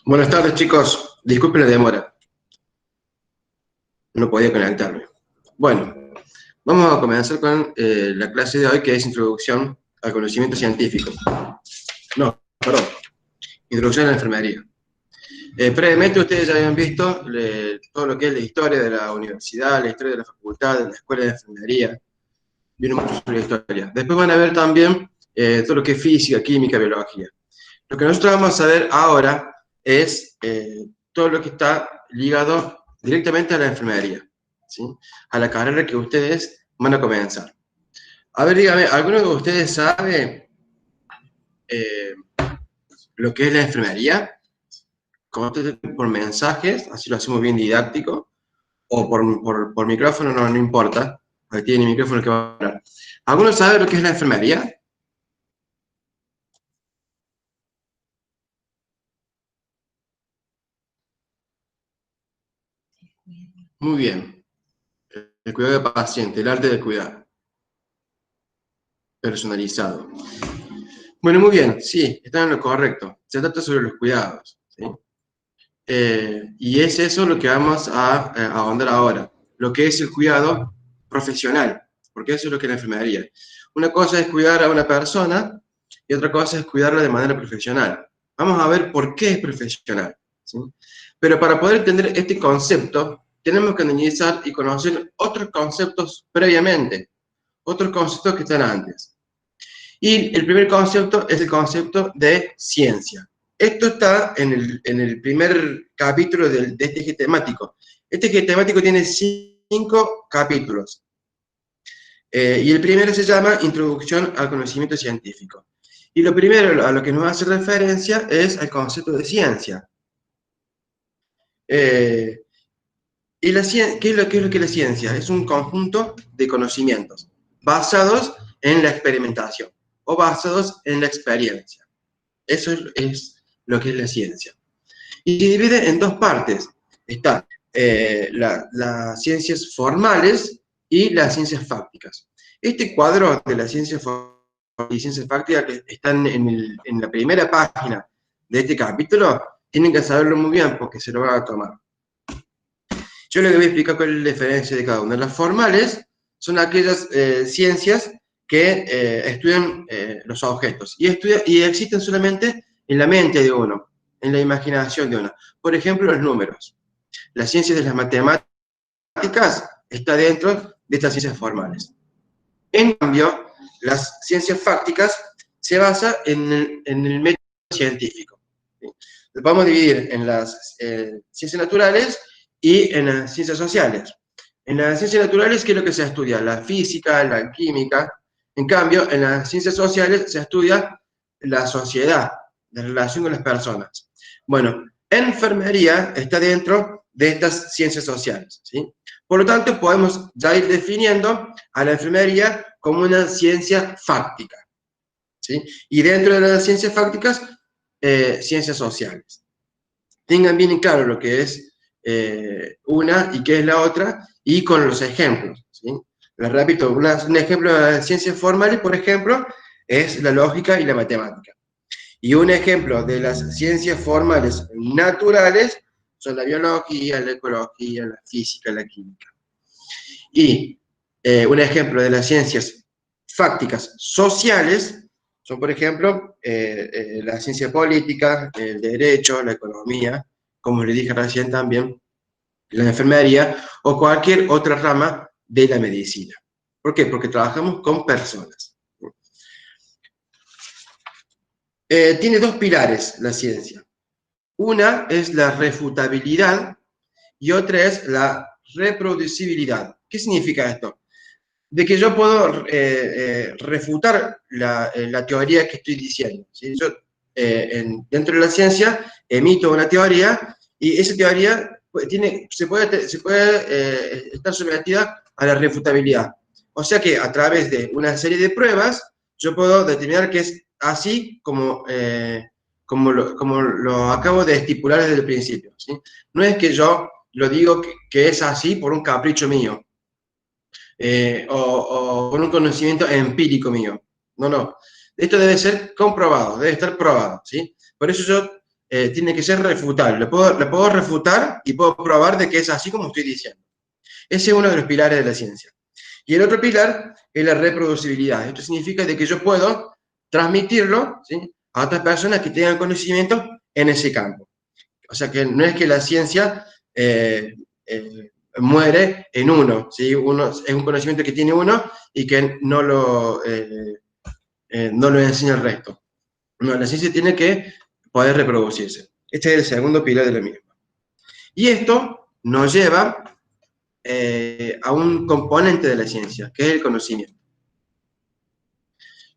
Buenas tardes, chicos. Disculpen la demora. No podía conectarme. Bueno, vamos a comenzar con la clase de hoy, que es Introducción al Conocimiento Científico. No, perdón. Introducción a la Enfermería. Previamente ustedes ya habían visto todo lo que es la historia de la universidad, la historia de la facultad, de la escuela de enfermería. Vieron mucho sobre la historia. Después van a ver también todo lo que es física, química, biología. Lo que nosotros vamos a ver ahora es todo lo que está ligado directamente a la enfermería, ¿sí? A la carrera que ustedes van a comenzar. A ver, dígame, ¿alguno de ustedes sabe eh, lo que es la enfermería? Contesten por mensajes, así lo hacemos bien didáctico, o por micrófono, no importa. Ahí tiene micrófono que va a hablar. ¿Alguno sabe lo que es la enfermería? Muy bien. El cuidado del paciente, el arte del cuidar, personalizado. Bueno, muy bien, sí, están en lo correcto. Se trata sobre los cuidados, ¿sí? Y es eso lo que vamos a ahondar ahora, lo que es el cuidado profesional, porque eso es lo que es la enfermería. Una cosa es cuidar a una persona y otra cosa es cuidarla de manera profesional. Vamos a ver por qué es profesional, ¿sí? Pero para poder entender este concepto, tenemos que analizar y conocer otros conceptos previamente, otros conceptos que están antes. Y el primer concepto es el concepto de ciencia. Esto está en el primer capítulo de este eje temático. Este eje temático tiene 5 capítulos. Y el primero se llama Introducción al Conocimiento Científico. Y lo primero a lo que nos hace referencia es al concepto de ciencia. ¿Y qué es lo que es la ciencia? Es un conjunto de conocimientos basados en la experimentación o basados en la experiencia. Eso es lo que es la ciencia. Y se divide en dos partes. Están las ciencias formales y las ciencias fácticas. Este cuadro de las ciencias formales y ciencias fácticas que están en la primera página de este capítulo, tienen que saberlo muy bien porque se lo van a tomar. Yo les voy a explicar cuál es la diferencia de cada una. Las formales son aquellas ciencias que estudian los objetos y existen solamente en la mente de uno, en la imaginación de uno. Por ejemplo, los números. La ciencia de las matemáticas está dentro de estas ciencias formales. En cambio, las ciencias fácticas se basan en el método científico. Lo vamos a dividir en las ciencias naturales y en las ciencias sociales. En las ciencias naturales, ¿qué es lo que se estudia? La física, la química. En cambio, en las ciencias sociales se estudia la sociedad, la relación con las personas. Bueno, enfermería está dentro de estas ciencias sociales, ¿sí? Por lo tanto, podemos ya ir definiendo a la enfermería como una ciencia fáctica, ¿sí? Y dentro de las ciencias fácticas, ciencias sociales. Tengan bien en claro lo que es una y qué es la otra, y con los ejemplos, ¿sí? Les repito, un ejemplo de ciencias formales, por ejemplo, es la lógica y la matemática. Y un ejemplo de las ciencias formales naturales son la biología, la ecología, la física, la química. Y un ejemplo de las ciencias fácticas sociales son, por ejemplo, la ciencia política, el derecho, la economía, como le dije recién también, la enfermería o cualquier otra rama de la medicina. ¿Por qué? Porque trabajamos con personas. Tiene dos pilares la ciencia. Una es la refutabilidad y otra es la reproducibilidad. ¿Qué significa esto? De que yo puedo refutar la teoría que estoy diciendo, ¿sí? Yo, dentro de la ciencia, emito una teoría y esa teoría se puede estar sometida a la refutabilidad. O sea que a través de una serie de pruebas, yo puedo determinar que es así como lo acabo de estipular desde el principio, ¿sí? No es que yo lo digo que es así por un capricho mío, o con un conocimiento empírico mío. No, no. Esto debe ser comprobado, debe estar probado, ¿sí? Por eso tiene que ser refutable. Le puedo refutar y puedo probar de que es así como estoy diciendo. Ese es uno de los pilares de la ciencia. Y el otro pilar es la reproducibilidad. Esto significa de que yo puedo transmitirlo, ¿sí?, a otras personas que tengan conocimiento en ese campo. O sea que no es que la ciencia muere en uno, ¿sí? Uno es un conocimiento que tiene uno y que no lo enseña el resto. No, la ciencia tiene que poder reproducirse. Este es el segundo pilar de la misma. Y esto nos lleva a un componente de la ciencia, que es el conocimiento.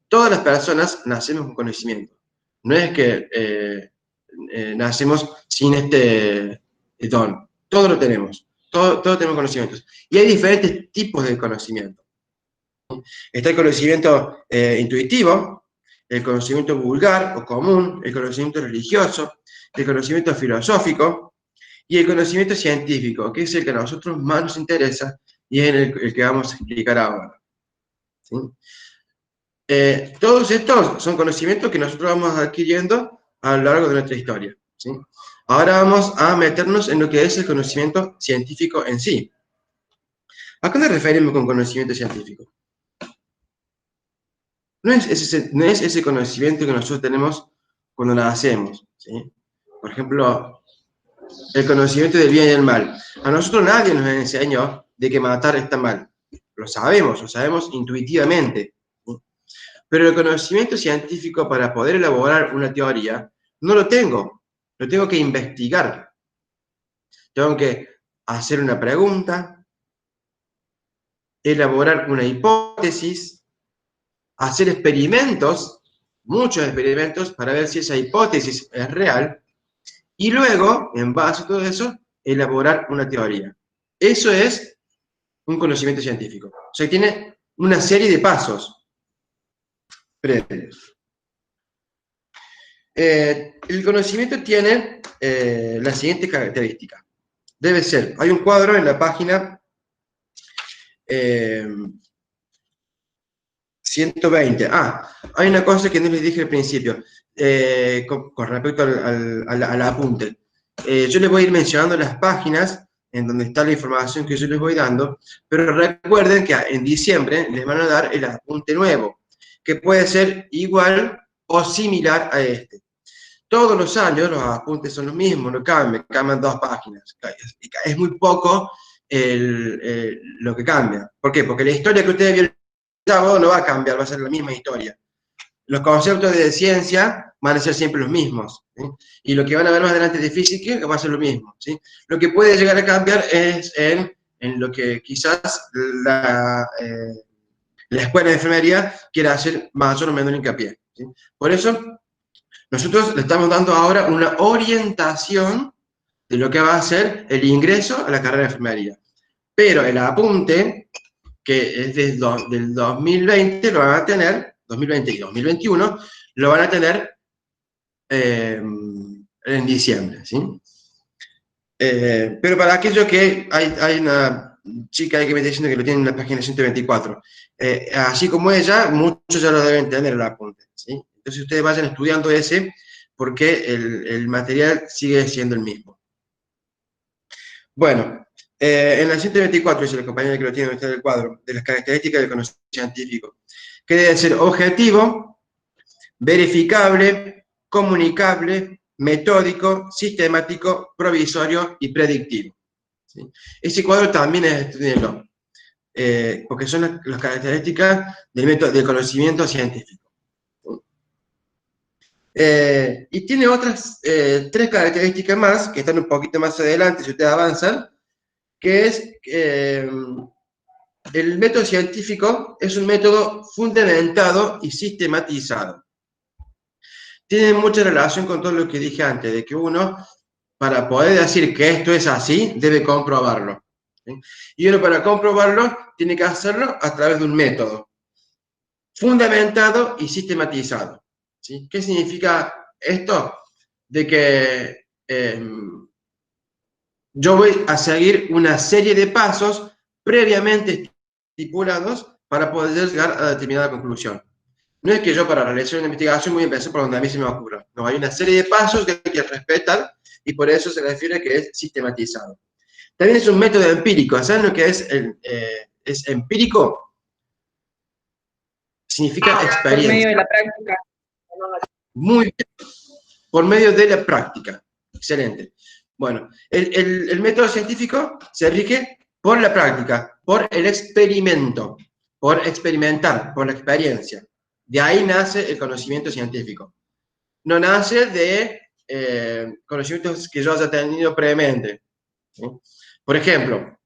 Todas las personas nacemos con conocimiento. No es que nacemos sin este don. Todo lo tenemos. Todo tenemos conocimientos. Y hay diferentes tipos de conocimiento. Está el conocimiento intuitivo, el conocimiento vulgar o común, el conocimiento religioso, el conocimiento filosófico y el conocimiento científico, que es el que a nosotros más nos interesa y es el que vamos a explicar ahora. ¿Sí? Todos estos son conocimientos que nosotros vamos adquiriendo a lo largo de nuestra historia, ¿sí? Ahora vamos a meternos en lo que es el conocimiento científico en sí. ¿A qué nos referimos con conocimiento científico? No es ese conocimiento que nosotros tenemos cuando nacemos, ¿sí? Por ejemplo, el conocimiento del bien y del mal. A nosotros nadie nos enseñó de que matar está mal. Lo sabemos intuitivamente, ¿sí? Pero el conocimiento científico para poder elaborar una teoría no lo tengo que investigar. Tengo que hacer una pregunta, elaborar una hipótesis, hacer experimentos, muchos experimentos, para ver si esa hipótesis es real, y luego, en base a todo eso, elaborar una teoría. Eso es un conocimiento científico. O sea, tiene una serie de pasos previos. El conocimiento tiene la siguiente característica. Debe ser, hay un cuadro en la página 120. Hay una cosa que no les dije al principio, con respecto al apunte. Yo les voy a ir mencionando las páginas en donde está la información que yo les voy dando, pero recuerden que en diciembre les van a dar el apunte nuevo, que puede ser igual o similar a este. Todos los años los apuntes son los mismos, no cambian 2 páginas. Es muy poco lo que cambia. ¿Por qué? Porque la historia que ustedes vieron no va a cambiar, va a ser la misma historia. Los conceptos de ciencia van a ser siempre los mismos, ¿sí? Y lo que van a ver más adelante de física va a ser lo mismo, ¿sí? Lo que puede llegar a cambiar es en lo que quizás la escuela de enfermería quiera hacer mayor o menor hincapié, ¿sí? Por eso, nosotros le estamos dando ahora una orientación de lo que va a ser el ingreso a la carrera de enfermería. Pero el apunte, que es del 2020, lo van a tener, 2020 y 2021, lo van a tener en diciembre, ¿sí? Pero para aquello que hay una chica ahí que me está diciendo que lo tiene en la página 124, así como ella, muchos ya lo deben tener el apunte, ¿sí? Entonces ustedes vayan estudiando ese, porque el material sigue siendo el mismo. Bueno, en la 124, dice la compañera que lo tiene en el cuadro, de las características del conocimiento científico, que debe ser objetivo, verificable, comunicable, metódico, sistemático, provisorio y predictivo, ¿sí? Ese cuadro también es estudiarlo, porque son las características del conocimiento científico. Y tiene otras 3 características más, que están un poquito más adelante si ustedes avanzan, que es el método científico es un método fundamentado y sistematizado. Tiene mucha relación con todo lo que dije antes, de que uno, para poder decir que esto es así, debe comprobarlo, ¿sí? Y uno, para comprobarlo, tiene que hacerlo a través de un método fundamentado y sistematizado, ¿sí? ¿Qué significa esto? De que yo voy a seguir una serie de pasos previamente estipulados para poder llegar a determinada conclusión. No es que yo para realizar una investigación voy a empezar por donde a mí se me ocurra. No, hay una serie de pasos que hay que respetar y por eso se refiere a que es sistematizado. También es un método empírico. ¿Saben lo que es empírico? Significa Por medio experiencia. de la práctica. Muy bien. Por medio de la práctica. Excelente. Bueno, el método científico se rige por la práctica, por el experimento, por experimentar, por la experiencia. De ahí nace el conocimiento científico. No nace de conocimientos que yo haya tenido previamente, ¿sí? Por ejemplo,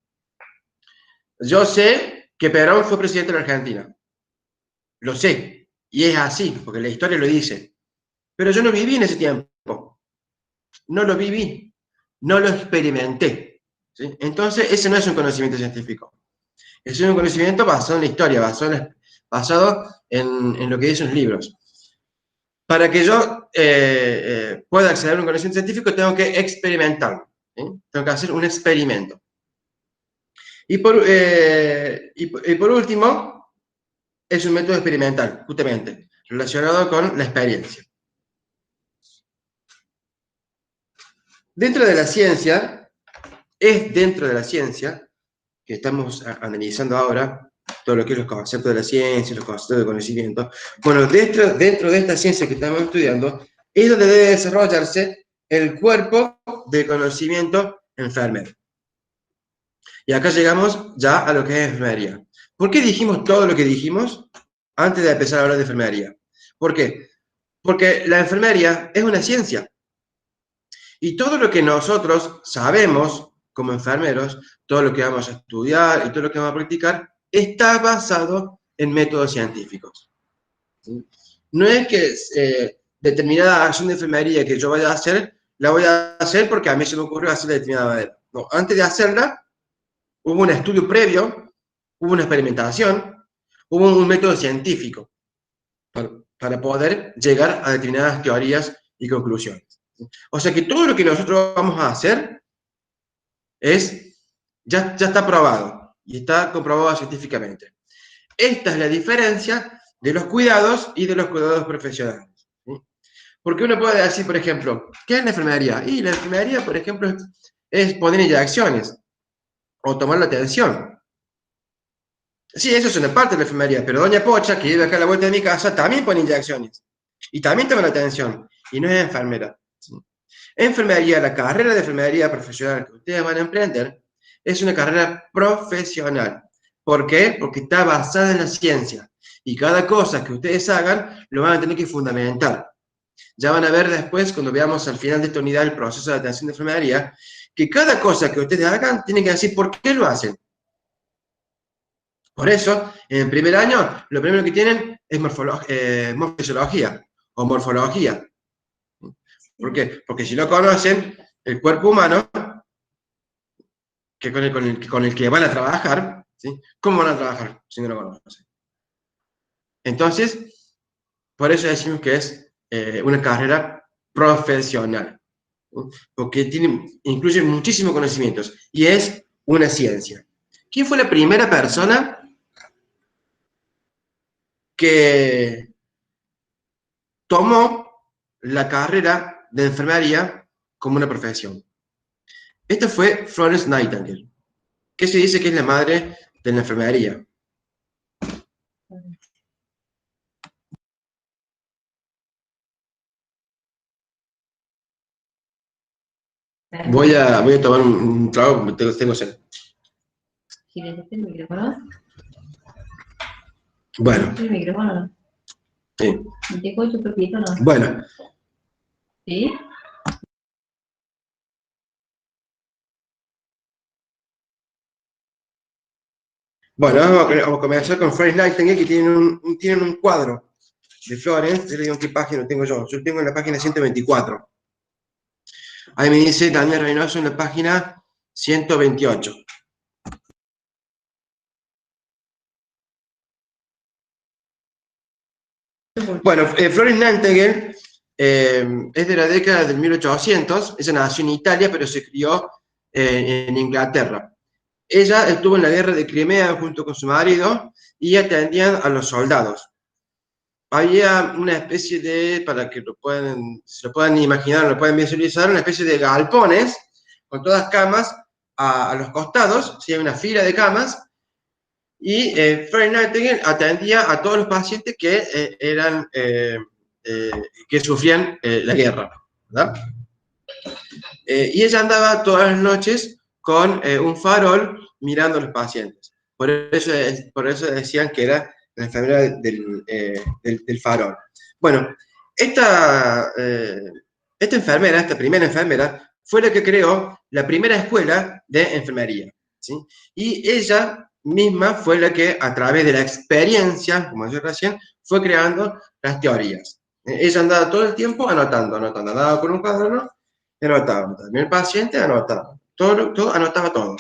yo sé que Perón fue presidente de la Argentina. Lo sé. Y es así, porque la historia lo dice. Pero yo no viví en ese tiempo. No lo viví. No lo experimenté, ¿sí? Entonces, ese no es un conocimiento científico. Es un conocimiento basado en la historia, basado en lo que dicen los libros. Para que yo pueda acceder a un conocimiento científico, tengo que experimentarlo, ¿sí? Tengo que hacer un experimento. Y por último, es un método experimental, justamente, relacionado con la experiencia. Dentro de la ciencia, es dentro de la ciencia, que estamos analizando ahora, todo lo que es los conceptos de la ciencia, los conceptos de conocimiento. Bueno, dentro de esta ciencia que estamos estudiando, es donde debe desarrollarse el cuerpo de conocimiento enfermero. Y acá llegamos ya a lo que es enfermería. ¿Por qué dijimos todo lo que dijimos antes de empezar a hablar de enfermería? ¿Por qué? Porque la enfermería es una ciencia. Y todo lo que nosotros sabemos como enfermeros, todo lo que vamos a estudiar y todo lo que vamos a practicar, está basado en métodos científicos. ¿Sí? No es que determinada acción de enfermería que yo vaya a hacer, la voy a hacer porque a mí se me ocurrió hacerla de determinada manera. No, antes de hacerla, hubo un estudio previo, hubo una experimentación, hubo un método científico para poder llegar a determinadas teorías y conclusiones. O sea que todo lo que nosotros vamos a hacer ya está probado y está comprobado científicamente. Esta es la diferencia de los cuidados y de los cuidados profesionales, ¿sí? Porque uno puede decir, por ejemplo, ¿qué es la enfermería? Y la enfermería, por ejemplo, es poner inyecciones o tomar la atención. Sí, eso es una parte de la enfermería, pero doña Pocha, que vive acá a la vuelta de mi casa, también pone inyecciones. Y también toma la atención. Y no es enfermera, ¿sí? Enfermería, la carrera de enfermería profesional que ustedes van a emprender, es una carrera profesional. ¿Por qué? Porque está basada en la ciencia. Y cada cosa que ustedes hagan, lo van a tener que fundamentar. Ya van a ver después, cuando veamos al final de esta unidad el proceso de atención de enfermería, que cada cosa que ustedes hagan, tienen que decir por qué lo hacen. Por eso, en el primer año, lo primero que tienen es morfisiología o morfología. ¿Por qué? Porque si no conocen el cuerpo humano, que con el que van a trabajar, ¿sí? ¿Cómo van a trabajar si no lo conocen? Entonces, por eso decimos que es una carrera profesional, ¿sí? Porque incluye muchísimos conocimientos y es una ciencia. ¿Quién fue la primera persona que tomó la carrera de enfermería como una profesión? Esta fue Florence Nightingale, que se dice que es la madre de la enfermería. Voy a tomar un trago porque tengo sed. ¿Quieres el micrófono? Bueno. ¿El micrófono? Sí. ¿Me te escucho poquito, no? Bueno. ¿Sí? Bueno, vamos a comenzar con Florence Nightingale, que tienen un cuadro de Florence. Yo le digo en qué página lo tengo yo. Yo lo tengo en la página 124. Ahí me dice Daniel Reynoso en la página 128. Bueno, Florence Nightingale es de la década del 1800. Ella nació en Italia, pero se crió en Inglaterra. Ella estuvo en la guerra de Crimea junto con su marido y atendían a los soldados. había una especie de, para que se lo puedan imaginar, lo pueden visualizar, una especie de galpones con todas camas a los costados, ¿sí? Hay una fila de camas, y Florence Nightingale atendía a todos los pacientes que que sufrían la guerra, ¿verdad? Y ella andaba todas las noches con un farol mirando a los pacientes. Por eso decían que era la enfermera del farol. Bueno, esta enfermera, esta primera enfermera, fue la que creó la primera escuela de enfermería, ¿sí? Y ella misma fue la que, a través de la experiencia, como decía recién, fue creando las teorías. Ella andaba todo el tiempo anotando, andaba con un cuaderno, anotaba. También el paciente anotaba. Anotaba todo.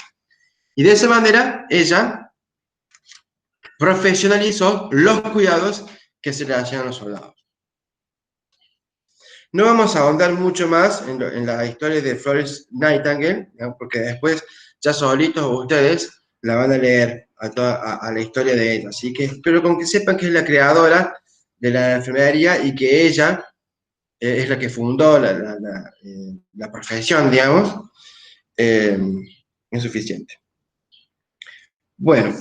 Y de esa manera, ella profesionalizó los cuidados que se le hacían a los soldados. No vamos a ahondar mucho más en la historia de Florence Nightingale, ¿no? Porque después, ya solitos ustedes la van a leer a la historia de ella. Así que espero con que sepan que es la creadora de la enfermería y que ella es la que fundó la profesión, digamos, es suficiente. Bueno,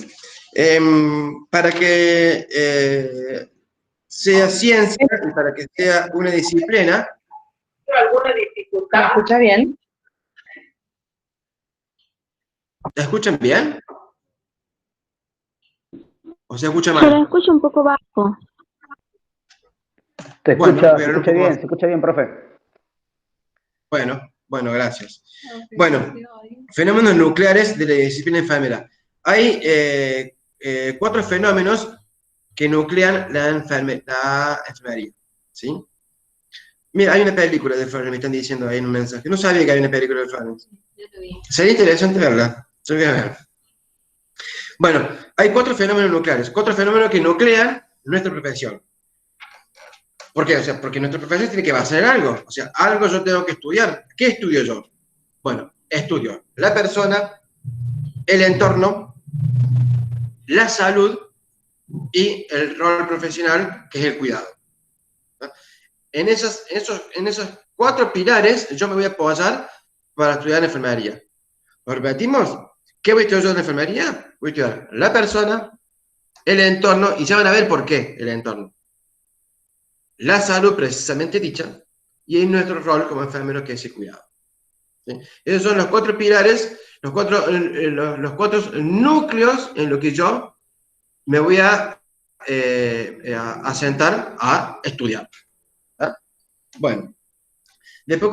para que sea ciencia y para que sea una disciplina. ¿Alguna dificultad? ¿Me escucha bien? ¿Te escuchan bien? ¿O se escucha Se mal? lo escucho un poco bajo. Se Bueno, escucha bien, profe. Bueno, gracias. Bueno, fenómenos nucleares de la disciplina enfermera. Hay 4 fenómenos que nuclean la enfermería, ¿sí? Mira, hay una película de Florence, me están diciendo ahí en un mensaje. No sabía que había una película de Florence. Sería interesante verla. Yo voy a ver. Bueno, hay 4 fenómenos nucleares, 4 fenómenos que nuclean nuestra profesión. ¿Por qué? O sea, porque nuestra profesión tiene que basar en algo. O sea, algo yo tengo que estudiar. ¿Qué estudio yo? Bueno, estudio la persona, el entorno, la salud y el rol profesional, que es el cuidado. ¿No? En esos 4 pilares yo me voy a apoyar para estudiar enfermería. ¿Lo repetimos? ¿Qué voy a estudiar yo en enfermería? Voy a estudiar la persona, el entorno, y ya van a ver por qué el entorno. La salud precisamente dicha, y en nuestro rol como enfermeros, que es el cuidado. ¿Sí? Esos son los 4 pilares, los 4 núcleos en los que yo me voy a sentar a estudiar. ¿Ah? Bueno, después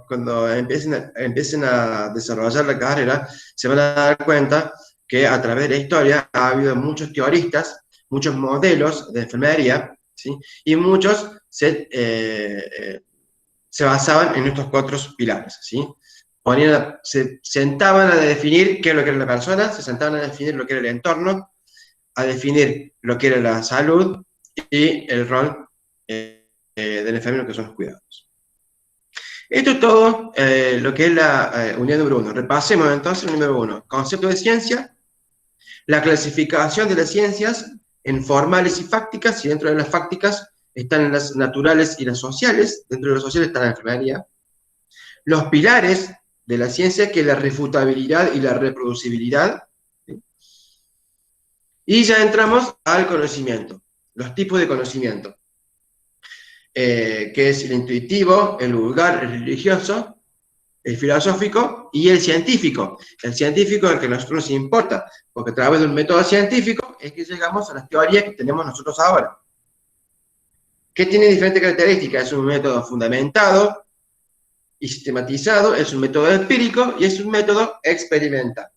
cuando empiecen a desarrollar la carrera, se van a dar cuenta que a través de la historia ha habido muchos teoristas, muchos modelos de enfermería, ¿sí? Y muchos se basaban en estos 4 pilares, ¿sí? Se sentaban a definir qué es lo que era la persona, se sentaban a definir lo que era el entorno, a definir lo que era la salud y el rol del enfermero, que son los cuidados. Esto es todo lo que es la unidad número 1. Repasemos entonces el número 1. Concepto de ciencia, la clasificación de las ciencias en formales y fácticas, y dentro de las fácticas están las naturales y las sociales, dentro de las sociales está la enfermería. Los pilares de la ciencia, que es la refutabilidad y la reproducibilidad. ¿Sí? Y ya entramos al conocimiento, los tipos de conocimiento, que es el intuitivo, el vulgar, el religioso, el filosófico y el científico. El científico es el que a nosotros nos importa, porque a través de un método científico es que llegamos a las teorías que tenemos nosotros ahora. ¿Qué tiene diferentes características? Es un método fundamentado y sistematizado, es un método empírico y es un método experimental.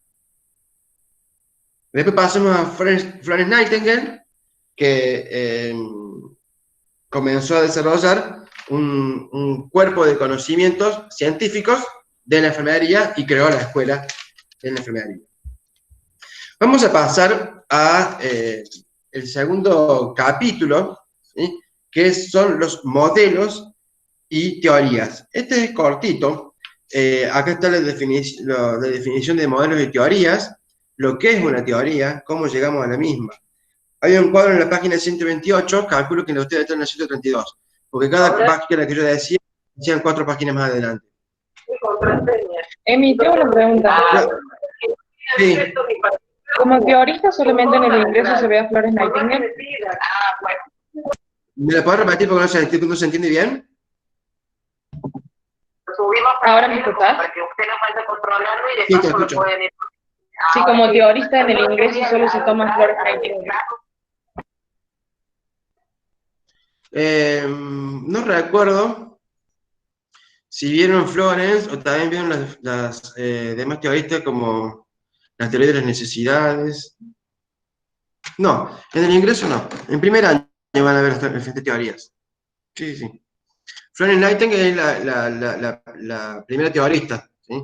Después pasamos a Florence Nightingale, que comenzó a desarrollar un cuerpo de conocimientos científicos de la enfermería y creó la escuela de la enfermería. Vamos a pasar a el segundo capítulo, ¿sí? Que son los modelos y teorías. Este es cortito. Acá está la definición de modelos y teorías, lo que es una teoría, cómo llegamos a la misma. Hay un cuadro en la página 128, calculo que ustedes están en la 132, porque cada página que yo decía, decían 4 páginas más adelante. Emi, tengo una pregunta. Sí, Como teorista, solamente en el ingreso se ve a Florence Nightingale. ¿me la puedo repetir porque no se entiende bien? ¿Ahora me escuchás? Sí, te escucho. Sí, como teorista en el ingreso solo se toma Florence Nightingale. No recuerdo si vieron Florence o también vieron las demás teoristas como la teoría de las necesidades. No, en el ingreso no. En primer año van a ver estas teorías. Sí, sí. Florence Nightingale es la primera teorista, ¿sí?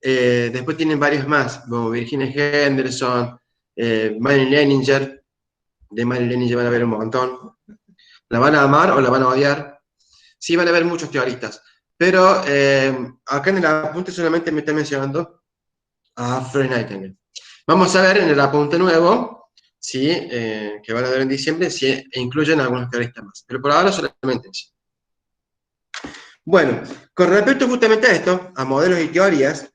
Después tienen varios más, como Virginia Henderson, Marilyn Leninger. De Marilyn Leninger van a ver un montón. ¿La van a amar o la van a odiar? Sí, van a haber muchos teoristas. Pero acá en el apunte solamente me está mencionando a Florence Nightingale. Vamos a ver en el apunte nuevo, sí, que van a ver en diciembre, si incluyen algunos teoristas más. Pero por ahora solamente eso. Bueno, con respecto justamente a esto, a modelos y teorías,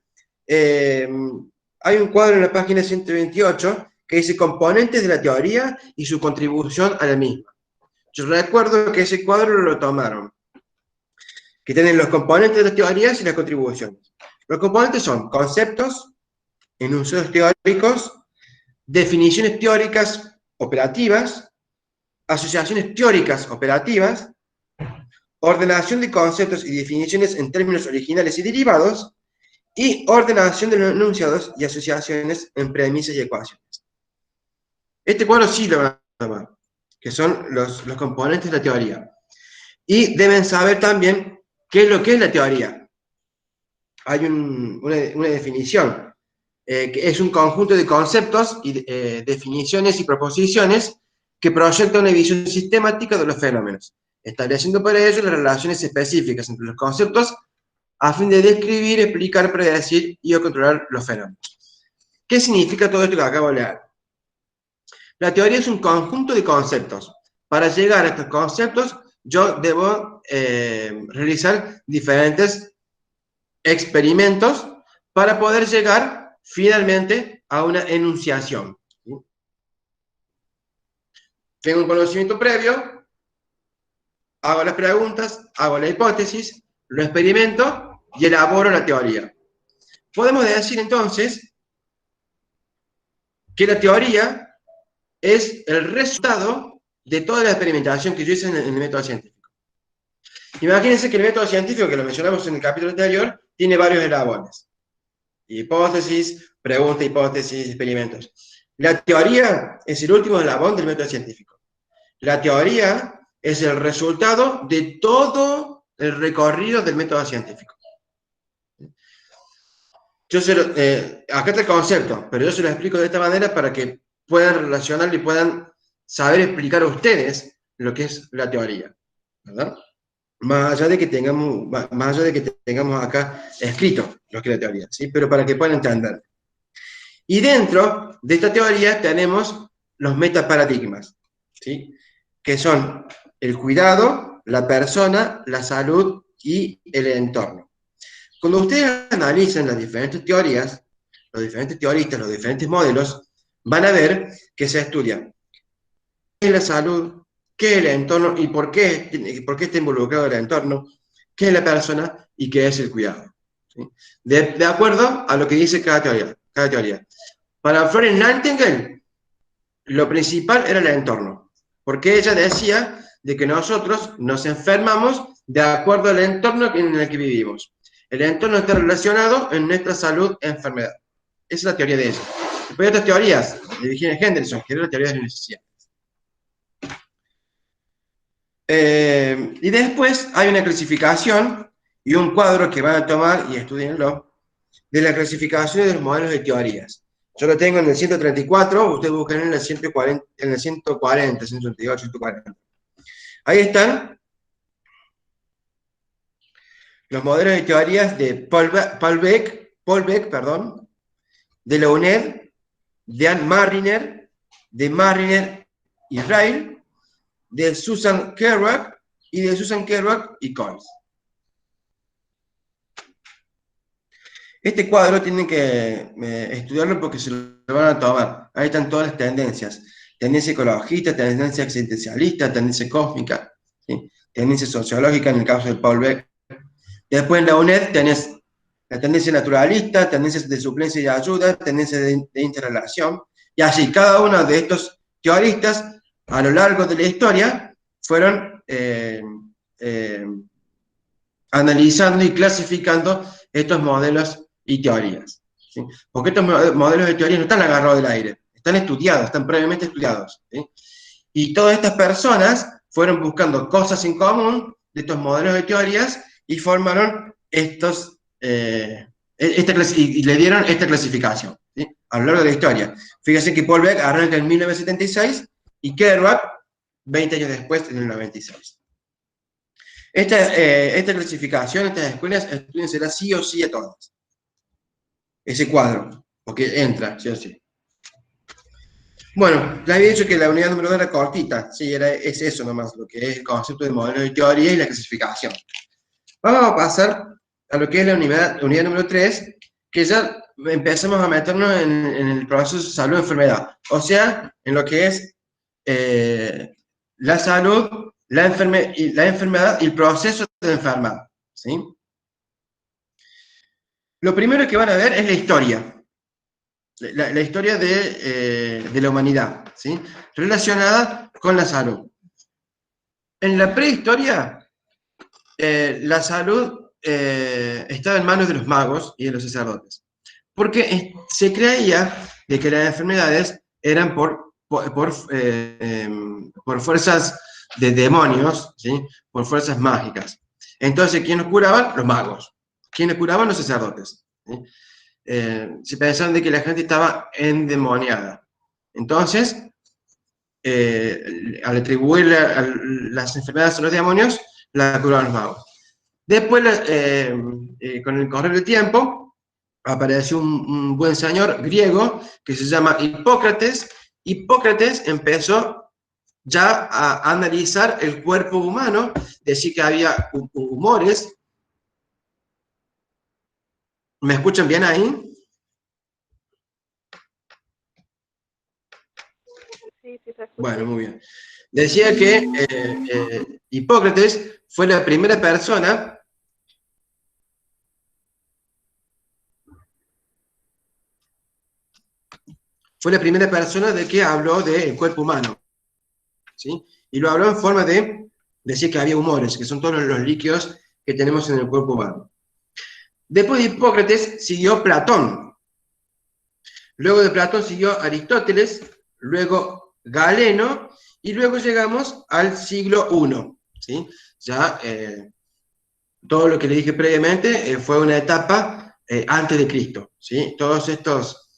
hay un cuadro en la página 128 que dice componentes de la teoría y su contribución a la misma. Yo recuerdo que ese cuadro lo tomaron, que tienen los componentes de las teorías y las contribuciones. Los componentes son conceptos, enunciados teóricos, definiciones teóricas operativas, asociaciones teóricas operativas, ordenación de conceptos y definiciones en términos originales y derivados, y ordenación de los enunciados y asociaciones en premisas y ecuaciones. Este cuadro sí lo van a tomar, que son los componentes de la teoría. Y deben saber también qué es lo que es la teoría. Hay una definición, que es un conjunto de conceptos, y definiciones y proposiciones que proyecta una visión sistemática de los fenómenos, estableciendo para ello las relaciones específicas entre los conceptos a fin de describir, explicar, predecir y controlar los fenómenos. ¿Qué significa todo esto que acabo de leer? La teoría es un conjunto de conceptos. Para llegar a estos conceptos, yo debo realizar diferentes experimentos para poder llegar finalmente a una enunciación. Tengo un conocimiento previo, hago las preguntas, hago la hipótesis, lo experimento y elaboro la teoría. Podemos decir entonces que la teoría es el resultado de toda la experimentación que yo hice en el método científico. Imagínense que el método científico, que lo mencionamos en el capítulo anterior, tiene varios eslabones. Hipótesis, pregunta, hipótesis, experimentos. La teoría es el último eslabón del método científico. La teoría es el resultado de todo el recorrido del método científico. Acá está el concepto, pero yo se lo explico de esta manera para que puedan relacionarlo y puedan saber explicar a ustedes lo que es la teoría, ¿verdad? Más allá de que tengamos acá escrito lo que es la teoría, ¿sí? Pero para que puedan entender. Y dentro de esta teoría tenemos los metaparadigmas, ¿sí? Que son el cuidado, la persona, la salud y el entorno. Cuando ustedes analizan las diferentes teorías, los diferentes teoristas, los diferentes modelos, van a ver que se estudia qué es la salud, qué es el entorno y por qué está involucrado el entorno, qué es la persona y qué es el cuidado. ¿Sí? De acuerdo a lo que dice cada teoría. Para Florence Nightingale, lo principal era el entorno, porque ella decía de que nosotros nos enfermamos de acuerdo al entorno en el que vivimos. El entorno está relacionado en nuestra salud e enfermedad. Esa es la teoría de ella. Después hay otras teorías, de Virginia Henderson, que era la teoría de la necesidad. Y después hay una clasificación y un cuadro que van a tomar, y estudienlo, de la clasificación de los modelos de teorías. Yo lo tengo en el 134, ustedes buscan en el 140, 138, 140. Ahí están los modelos de teorías de Paul Beck, de la UNED, de Anne Marriner, de Marriner y Ryle, de Susan Kerouac y de Susan Kerouac y Collins. Este cuadro tienen que estudiarlo porque se lo van a tomar. Ahí están todas las tendencias. Tendencia ecologista, tendencia existencialista, tendencia cósmica, ¿sí? Tendencia sociológica en el caso de Paul Beck. Después en la UNED tenés la tendencia naturalista, tendencias de suplencia y ayuda, tendencia de interrelación. Y así, cada uno de estos teoristas, a lo largo de la historia, fueron analizando y clasificando estos modelos y teorías, ¿sí? Porque estos modelos de teoría no están agarrados del aire, están estudiados, están previamente estudiados, ¿sí? Y todas estas personas fueron buscando cosas en común de estos modelos de teorías y formaron estos, y le dieron esta clasificación, ¿sí? A lo largo de la historia. Fíjense que Paul Beck arranca en 1976 y Kerouac 20 años después, en el 96. Esta clasificación, estas escuelas, estudiensela sí o sí a todas. Ese cuadro, porque entra, sí o sí. Bueno, ya había dicho que la unidad número 2 era cortita, sí, es eso nomás, lo que es el concepto de modelo de teoría y la clasificación. Vamos a pasar a lo que es la unidad número 3, que ya empezamos a meternos en el proceso de salud-enfermedad, o sea, en lo que es la salud, la enfermedad y el proceso de enfermar, ¿sí? Lo primero que van a ver es la historia. La historia de la humanidad, ¿sí? Relacionada con la salud. En la prehistoria, la salud estaba en manos de los magos y de los sacerdotes, porque se creía de que las enfermedades eran por fuerzas de demonios, ¿sí? Por fuerzas mágicas. Entonces, ¿quiénes curaban? Los magos. ¿Quiénes curaban? Los sacerdotes, ¿sí? Se pensaban de que la gente estaba endemoniada. Entonces, al atribuir las enfermedades a los demonios, la curaban los magos. Después, con el correr del tiempo, apareció un buen señor griego que se llama Hipócrates. Hipócrates empezó ya a analizar el cuerpo humano, decir que había humores. ¿Me escuchan bien ahí? Sí, sí, se escucha. Bueno, muy bien. Decía que Hipócrates fue la primera persona de que habló del cuerpo humano, ¿sí? Y lo habló en forma de decir que había humores, que son todos los líquidos que tenemos en el cuerpo humano. Después de Hipócrates siguió Platón. Luego de Platón siguió Aristóteles, luego Galeno, y luego llegamos al siglo I, ¿sí? Ya todo lo que le dije previamente fue una etapa antes de Cristo, ¿sí? Todos estos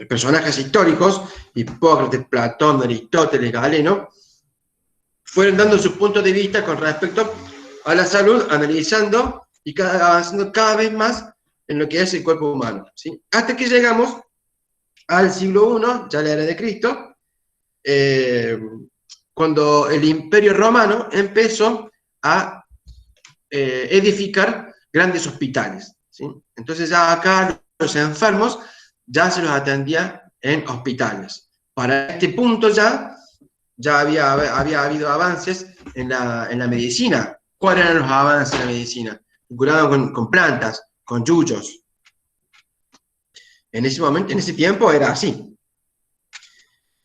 personajes históricos, Hipócrates, Platón, Aristóteles, Galeno, fueron dando su punto de vista con respecto a la salud, analizando y avanzando cada vez más en lo que es el cuerpo humano, ¿sí? Hasta que llegamos al siglo I, ya la era de Cristo, cuando el Imperio Romano empezó a edificar grandes hospitales, ¿sí? Entonces ya acá los enfermos ya se los atendía en hospitales. Para este punto ya había habido avances en la medicina. ¿Cuáles eran los avances en la medicina? Curaban con plantas, con yuyos. En ese momento, en ese tiempo era así.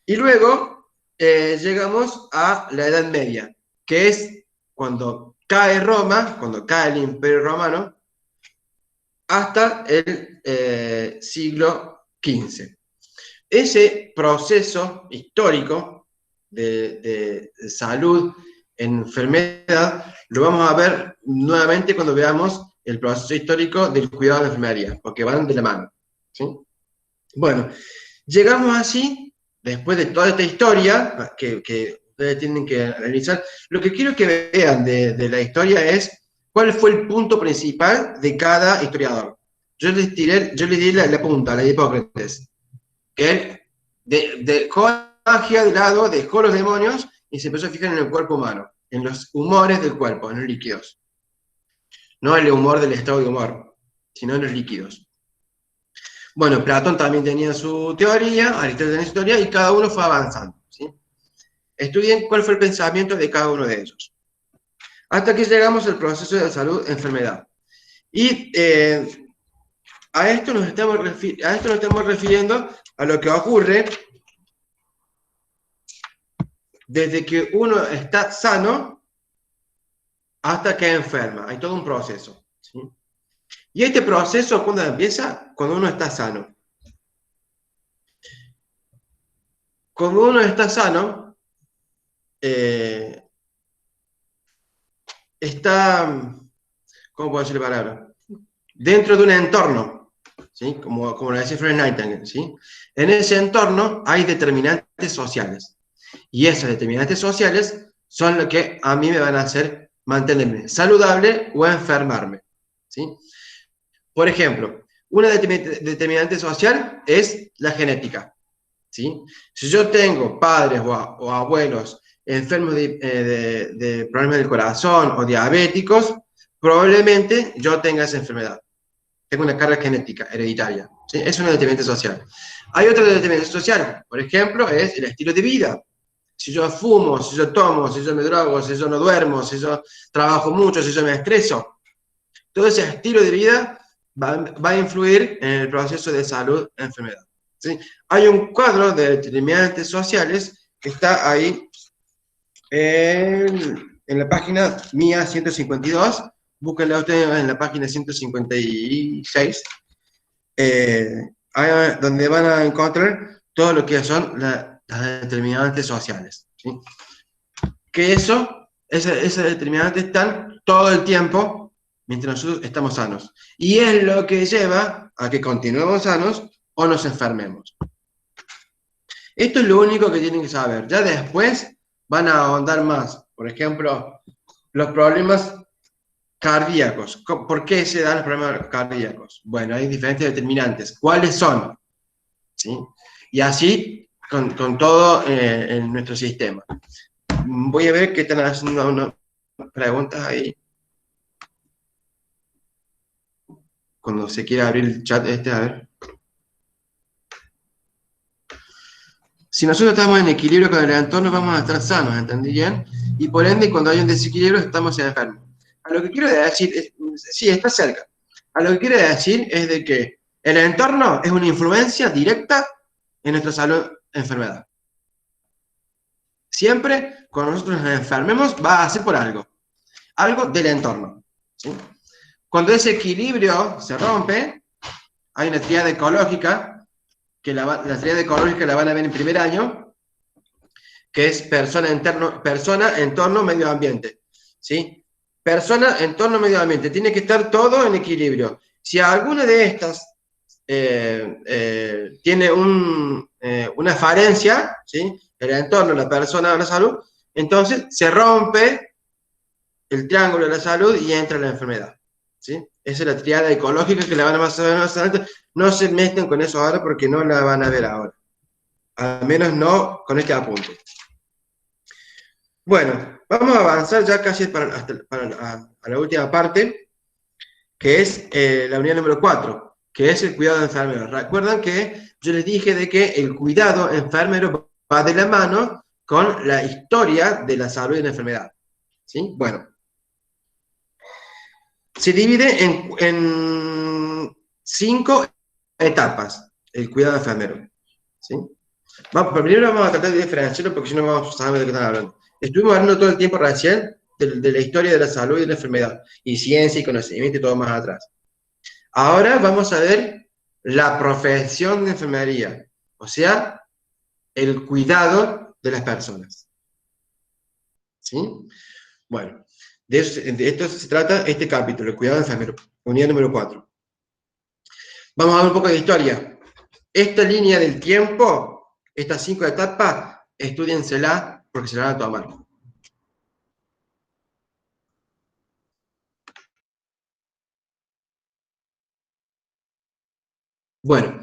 Y luego llegamos a la Edad Media, que es cuando cae Roma, cuando cae el Imperio Romano, hasta el siglo XV. Ese proceso histórico de salud, enfermedad, lo vamos a ver nuevamente cuando veamos el proceso histórico del cuidado de la enfermería, porque van de la mano, ¿sí? Bueno, llegamos así, después de toda esta historia, que ustedes tienen que analizar, lo que quiero que vean de la historia es cuál fue el punto principal de cada historiador. Yo les di la punta, la de Hipócrates, que él dejó magia de lado, dejó los demonios y se empezó a fijar en el cuerpo humano, en los humores del cuerpo, en los líquidos. No el humor del estado de humor, sino en los líquidos. Bueno, Platón también tenía su teoría, Aristóteles tenía su teoría, y cada uno fue avanzando, ¿sí? Estudien cuál fue el pensamiento de cada uno de ellos. Hasta que llegamos al proceso de salud-enfermedad. Y a esto nos estamos refiriendo a lo que ocurre desde que uno está sano hasta que enferma. Hay todo un proceso, ¿sí? Y este proceso, ¿cuándo empieza? Cuando uno está sano. Cuando uno está sano, está, ¿cómo puedo decir la palabra? Dentro de un entorno, ¿sí? Como lo decía Florence Nightingale, ¿sí? En ese entorno hay determinantes sociales. Y esos determinantes sociales son los que a mí me van a hacer mantenerme saludable o enfermarme, ¿sí? Por ejemplo, una determinante social es la genética, ¿sí? Si yo tengo padres o abuelos enfermos de problemas del corazón o diabéticos, probablemente yo tenga esa enfermedad. Tengo una carga genética hereditaria, ¿sí? Es una determinante social. Hay otra determinante social, por ejemplo, es el estilo de vida. Si yo fumo, si yo tomo, si yo me drogo, si yo no duermo, si yo trabajo mucho, si yo me estreso, todo ese estilo de vida va a influir en el proceso de salud-enfermedad, ¿sí? Hay un cuadro de determinantes sociales que está ahí en la página mía 152, búsquenla ustedes en la página 156, donde van a encontrar todo lo que son las determinantes sociales, ¿sí? Que esas determinantes están todo el tiempo mientras nosotros estamos sanos. Y es lo que lleva a que continuemos sanos o nos enfermemos. Esto es lo único que tienen que saber. Ya después van a ahondar más. Por ejemplo, los problemas cardíacos. ¿Por qué se dan los problemas cardíacos? Bueno, hay diferentes determinantes. ¿Cuáles son? ¿Sí? Y así con todo en nuestro sistema. Voy a ver qué están haciendo unas preguntas ahí. Cuando se quiera abrir el chat a ver. Si nosotros estamos en equilibrio con el entorno, vamos a estar sanos, ¿entendí bien? Y por ende, cuando hay un desequilibrio, estamos enfermos. A lo que quiero decir, sí, está cerca. A lo que quiero decir es de que el entorno es una influencia directa en nuestra salud-enfermedad. Siempre, cuando nosotros nos enfermemos, va a ser por algo. Algo del entorno, ¿sí? Cuando ese equilibrio se rompe, hay una tríada ecológica, que la tríada ecológica la van a ver en primer año, que es persona, entorno, medio ambiente, ¿sí? Persona, entorno, medio ambiente. Tiene que estar todo en equilibrio. Si alguna de estas tiene una falencia, ¿sí? El entorno, la persona, la salud, entonces se rompe el triángulo de la salud y entra la enfermedad, ¿sí? Esa es la triada ecológica que la van a ver más adelante. No se meten con eso ahora porque no la van a ver ahora. Al menos no con este apunte. Bueno, vamos a avanzar ya casi a la última parte, que es la unidad número 4, que es el cuidado de enfermeros. Recuerdan que yo les dije de que el cuidado enfermero va de la mano con la historia de la salud y la enfermedad, ¿sí? Bueno, se divide en 5 etapas el cuidado enfermero, ¿sí? Primero vamos a tratar de diferenciarlo porque si no vamos a saber de qué están hablando. Estuvimos hablando todo el tiempo recién de la historia de la salud y de la enfermedad, y ciencia y conocimiento y todo más atrás. Ahora vamos a ver la profesión de enfermería, o sea, el cuidado de las personas, ¿sí? Bueno, de esto se trata este capítulo, el cuidado de enfermero, unidad número 4. Vamos a ver un poco de historia. Esta línea del tiempo, estas 5 etapas, estúdiensela porque se la van a tomar. Bueno,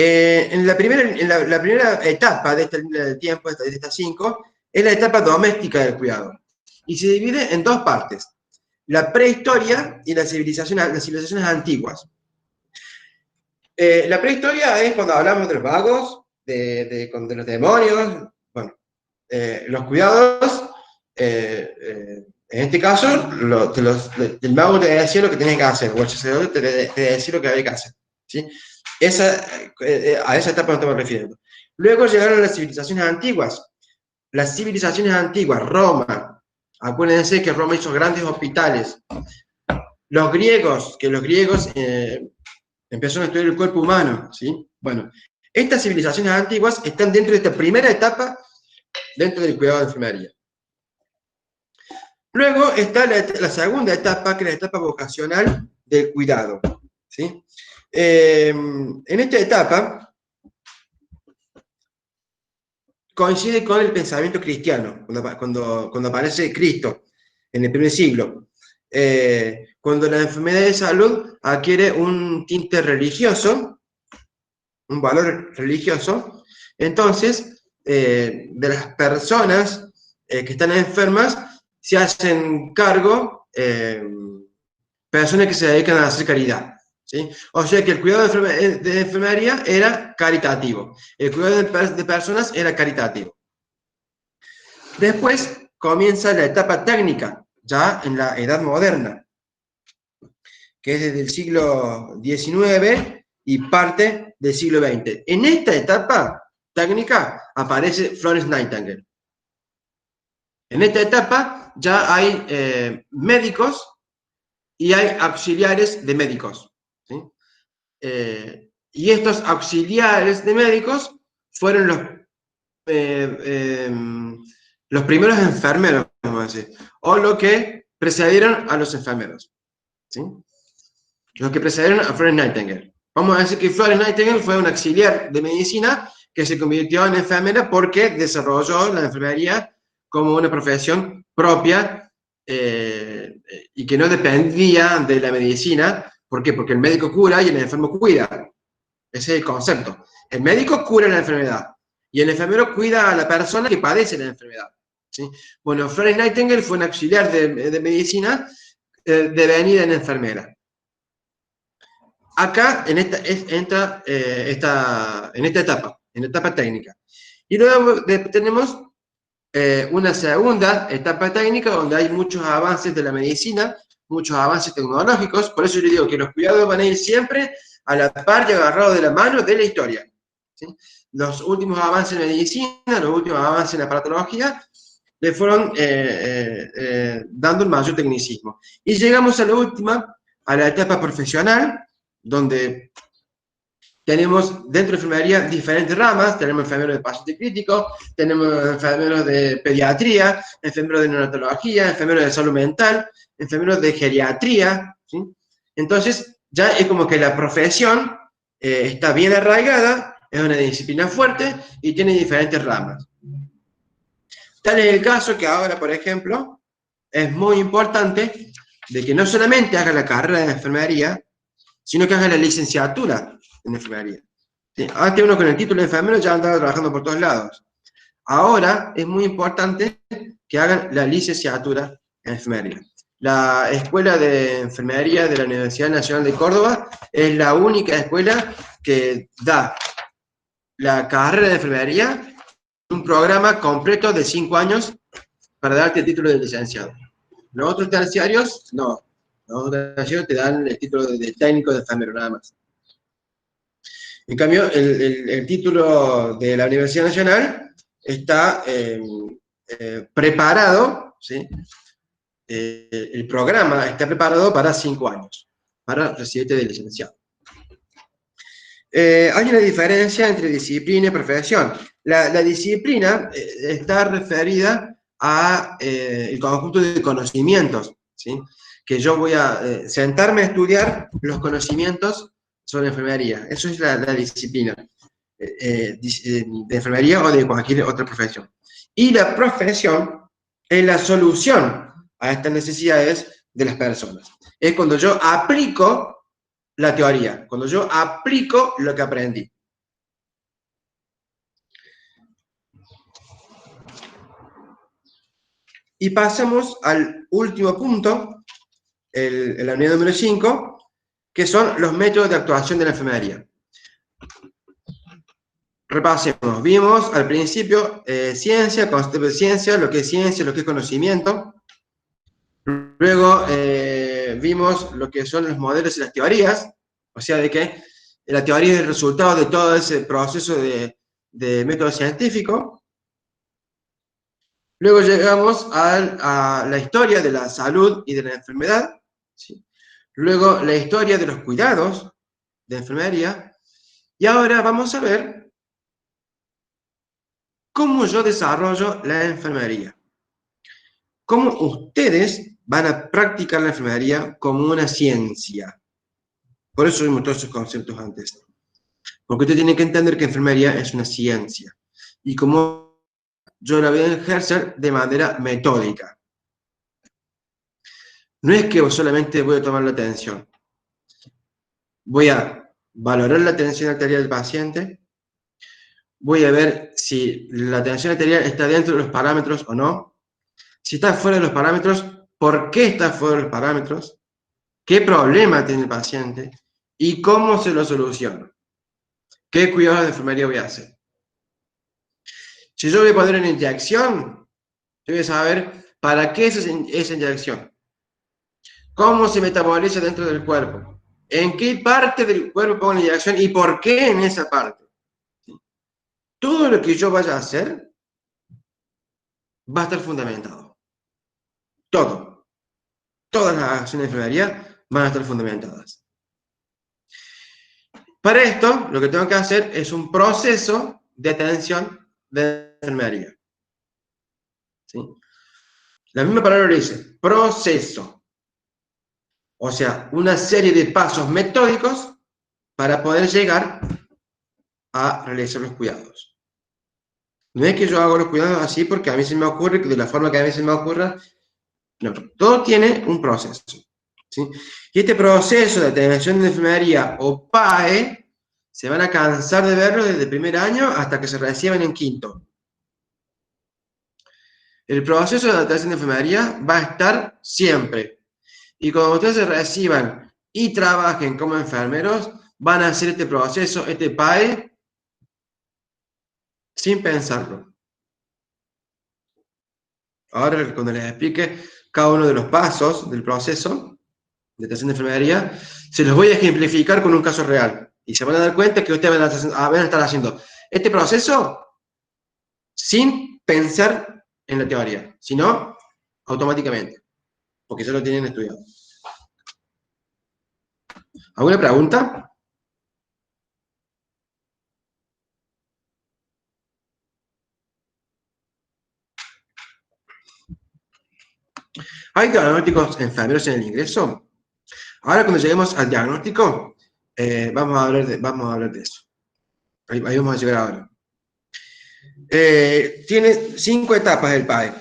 En la primera etapa de esta línea de tiempo, de estas 5, es la etapa doméstica del cuidado. Y se divide en dos partes: la prehistoria y las civilizaciones antiguas. La prehistoria es cuando hablamos de los vagos, de los demonios, bueno, los cuidados. En este caso, el mago te decía lo que tenías que hacer, o el sacerdote te decía lo que había que hacer, ¿sí? A esa etapa no estamos refiriendo. Luego llegaron las civilizaciones antiguas. Las civilizaciones antiguas, Roma, acuérdense que Roma hizo grandes hospitales. Los griegos empezaron a estudiar el cuerpo humano, ¿sí? Bueno, estas civilizaciones antiguas están dentro de esta primera etapa, dentro del cuidado de enfermería. Luego está la segunda etapa, que es la etapa vocacional del cuidado, ¿sí? En esta etapa coincide con el pensamiento cristiano, cuando aparece Cristo en el primer siglo. Cuando la enfermedad de salud adquiere un tinte religioso, un valor religioso, entonces de las personas que están enfermas se hacen cargo personas que se dedican a hacer caridad, ¿sí? O sea que el cuidado de enfermería era caritativo, el cuidado de personas era caritativo. Después comienza la etapa técnica, ya en la Edad Moderna, que es desde el siglo XIX y parte del siglo XX. En esta etapa técnica aparece Florence Nightingale. En esta etapa ya hay médicos y hay auxiliares de médicos, ¿sí? Y estos auxiliares de médicos fueron los primeros enfermeros, vamos a decir, o los que precedieron a los enfermeros, ¿sí? Los que precedieron a Florence Nightingale. Vamos a decir que Florence Nightingale fue un auxiliar de medicina que se convirtió en enfermera porque desarrolló la enfermería como una profesión propia y que no dependía de la medicina. ¿Por qué? Porque el médico cura y el enfermo cuida. Ese es el concepto. El médico cura la enfermedad y el enfermero cuida a la persona que padece la enfermedad, ¿sí? Bueno, Florence Nightingale fue un auxiliar de medicina devenida en enfermera. Acá entra en esta etapa, en la etapa técnica. Y luego tenemos una segunda etapa técnica donde hay muchos avances de la medicina, muchos avances tecnológicos. Por eso yo digo que los cuidados van a ir siempre a la par y agarrados de la mano de la historia, ¿sí? Los últimos avances en medicina, los últimos avances en aparatología, le fueron dando un mayor tecnicismo. Y llegamos a la última, a la etapa profesional, donde tenemos dentro de enfermería diferentes ramas. Tenemos enfermeros de paciente crítico, tenemos enfermeros de pediatría, enfermeros de neonatología, enfermeros de salud mental, enfermeros de geriatría, ¿sí? Entonces, ya es como que la profesión está bien arraigada, es una disciplina fuerte y tiene diferentes ramas. Tal es el caso que ahora, por ejemplo, es muy importante de que no solamente haga la carrera de enfermería, sino que haga la licenciatura en enfermería. ¿Sí? Antes uno con el título de enfermero ya andaba trabajando por todos lados. Ahora es muy importante que hagan la licenciatura en enfermería. La Escuela de Enfermería de la Universidad Nacional de Córdoba es la única escuela que da la carrera de enfermería, un programa completo de 5 años para darte el título de licenciado. Los otros terciarios, no. Los otros terciarios te dan el título de técnico de enfermero, nada más. En cambio, el título de la Universidad Nacional está preparado, ¿sí? El programa está preparado para 5 años, para recibirte de licenciado. Hay una diferencia entre disciplina y profesión. La disciplina está referida a el conjunto de conocimientos, ¿sí? Que yo voy a sentarme a estudiar los conocimientos sobre enfermería. Eso es la disciplina de enfermería o de cualquier otra profesión. Y la profesión es la solución a estas necesidades de las personas. Es cuando yo aplico la teoría, cuando yo aplico lo que aprendí. Y pasamos al último punto, la unidad número 5, que son los métodos de actuación de la enfermería. Repasemos, vimos al principio ciencia, concepto de ciencia, lo que es conocimiento. Luego vimos lo que son los modelos y las teorías, o sea, de que la teoría es el resultado de todo ese proceso de método científico. Luego llegamos a la historia de la salud y de la enfermedad, ¿sí? Luego la historia de los cuidados de enfermería, y ahora vamos a ver cómo yo desarrollo la enfermería. Cómo ustedes van a practicar la enfermería como una ciencia. Por eso vimos todos esos conceptos antes. Porque usted tiene que entender que enfermería es una ciencia. Y como yo la voy a ejercer de manera metódica. No es que solamente voy a tomar la atención. Voy a valorar la tensión arterial del paciente. Voy a ver si la tensión arterial está dentro de los parámetros o no. Si está fuera de los parámetros, ¿por qué está fuera de los parámetros? ¿Qué problema tiene el paciente? ¿Y cómo se lo soluciona? ¿Qué cuidados de enfermería voy a hacer? Si yo voy a poner una inyección, yo voy a saber para qué es esa inyección. ¿Cómo se metaboliza dentro del cuerpo? ¿En qué parte del cuerpo pongo la inyección y por qué en esa parte? Todo lo que yo vaya a hacer va a estar fundamentado. Todo. Todas las acciones de enfermería van a estar fundamentadas. Para esto, lo que tengo que hacer es un proceso de atención de enfermería. ¿Sí? La misma palabra lo dice, proceso. O sea, una serie de pasos metódicos para poder llegar a realizar los cuidados. No es que yo hago los cuidados así porque a mí se me ocurre, de la forma que a mí se me ocurra. No, todo tiene un proceso. ¿Sí? Y este proceso de atención de enfermería o PAE se van a cansar de verlo desde el primer año hasta que se reciban en quinto. El proceso de atención de enfermería va a estar siempre. Y cuando ustedes se reciban y trabajen como enfermeros, van a hacer este proceso, este PAE, sin pensarlo. Ahora, cuando les explique cada uno de los pasos del proceso de atención de enfermería, se los voy a ejemplificar con un caso real. Y se van a dar cuenta que ustedes van a estar haciendo este proceso sin pensar en la teoría, sino automáticamente, porque ya lo tienen estudiado. ¿Alguna pregunta? ¿Hay diagnósticos enfermeros en el ingreso? Ahora cuando lleguemos al diagnóstico, vamos a hablar de eso. Ahí vamos a llegar ahora. Tiene 5 etapas el PAE.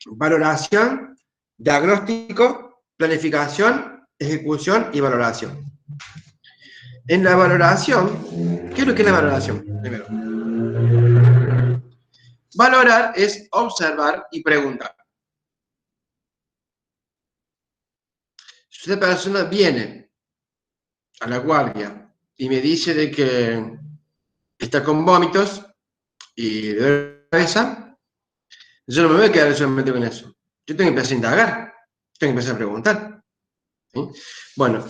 Valoración, diagnóstico, planificación, ejecución y valoración. En la valoración, ¿qué es lo que es la valoración? Primero, valorar es observar y preguntar. Si una persona viene a la guardia y me dice de que está con vómitos y de dolor de cabeza, yo no me voy a quedar solamente con eso. Yo tengo que empezar a indagar, tengo que empezar a preguntar. ¿Sí? Bueno,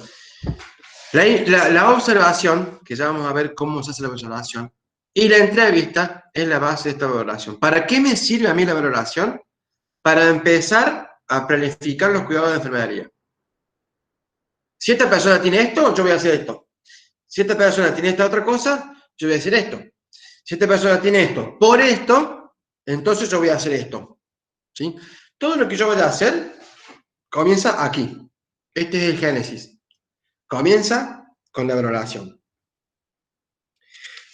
la observación, que ya vamos a ver cómo se hace la observación, y la entrevista es la base de esta valoración. ¿Para qué me sirve a mí la valoración? Para empezar a planificar los cuidados de enfermería. Si esta persona tiene esto, yo voy a hacer esto. Si esta persona tiene esta otra cosa, yo voy a hacer esto. Si esta persona tiene esto por esto, entonces yo voy a hacer esto. ¿Sí? Todo lo que yo vaya a hacer comienza aquí. Este es el génesis. Comienza con la valoración.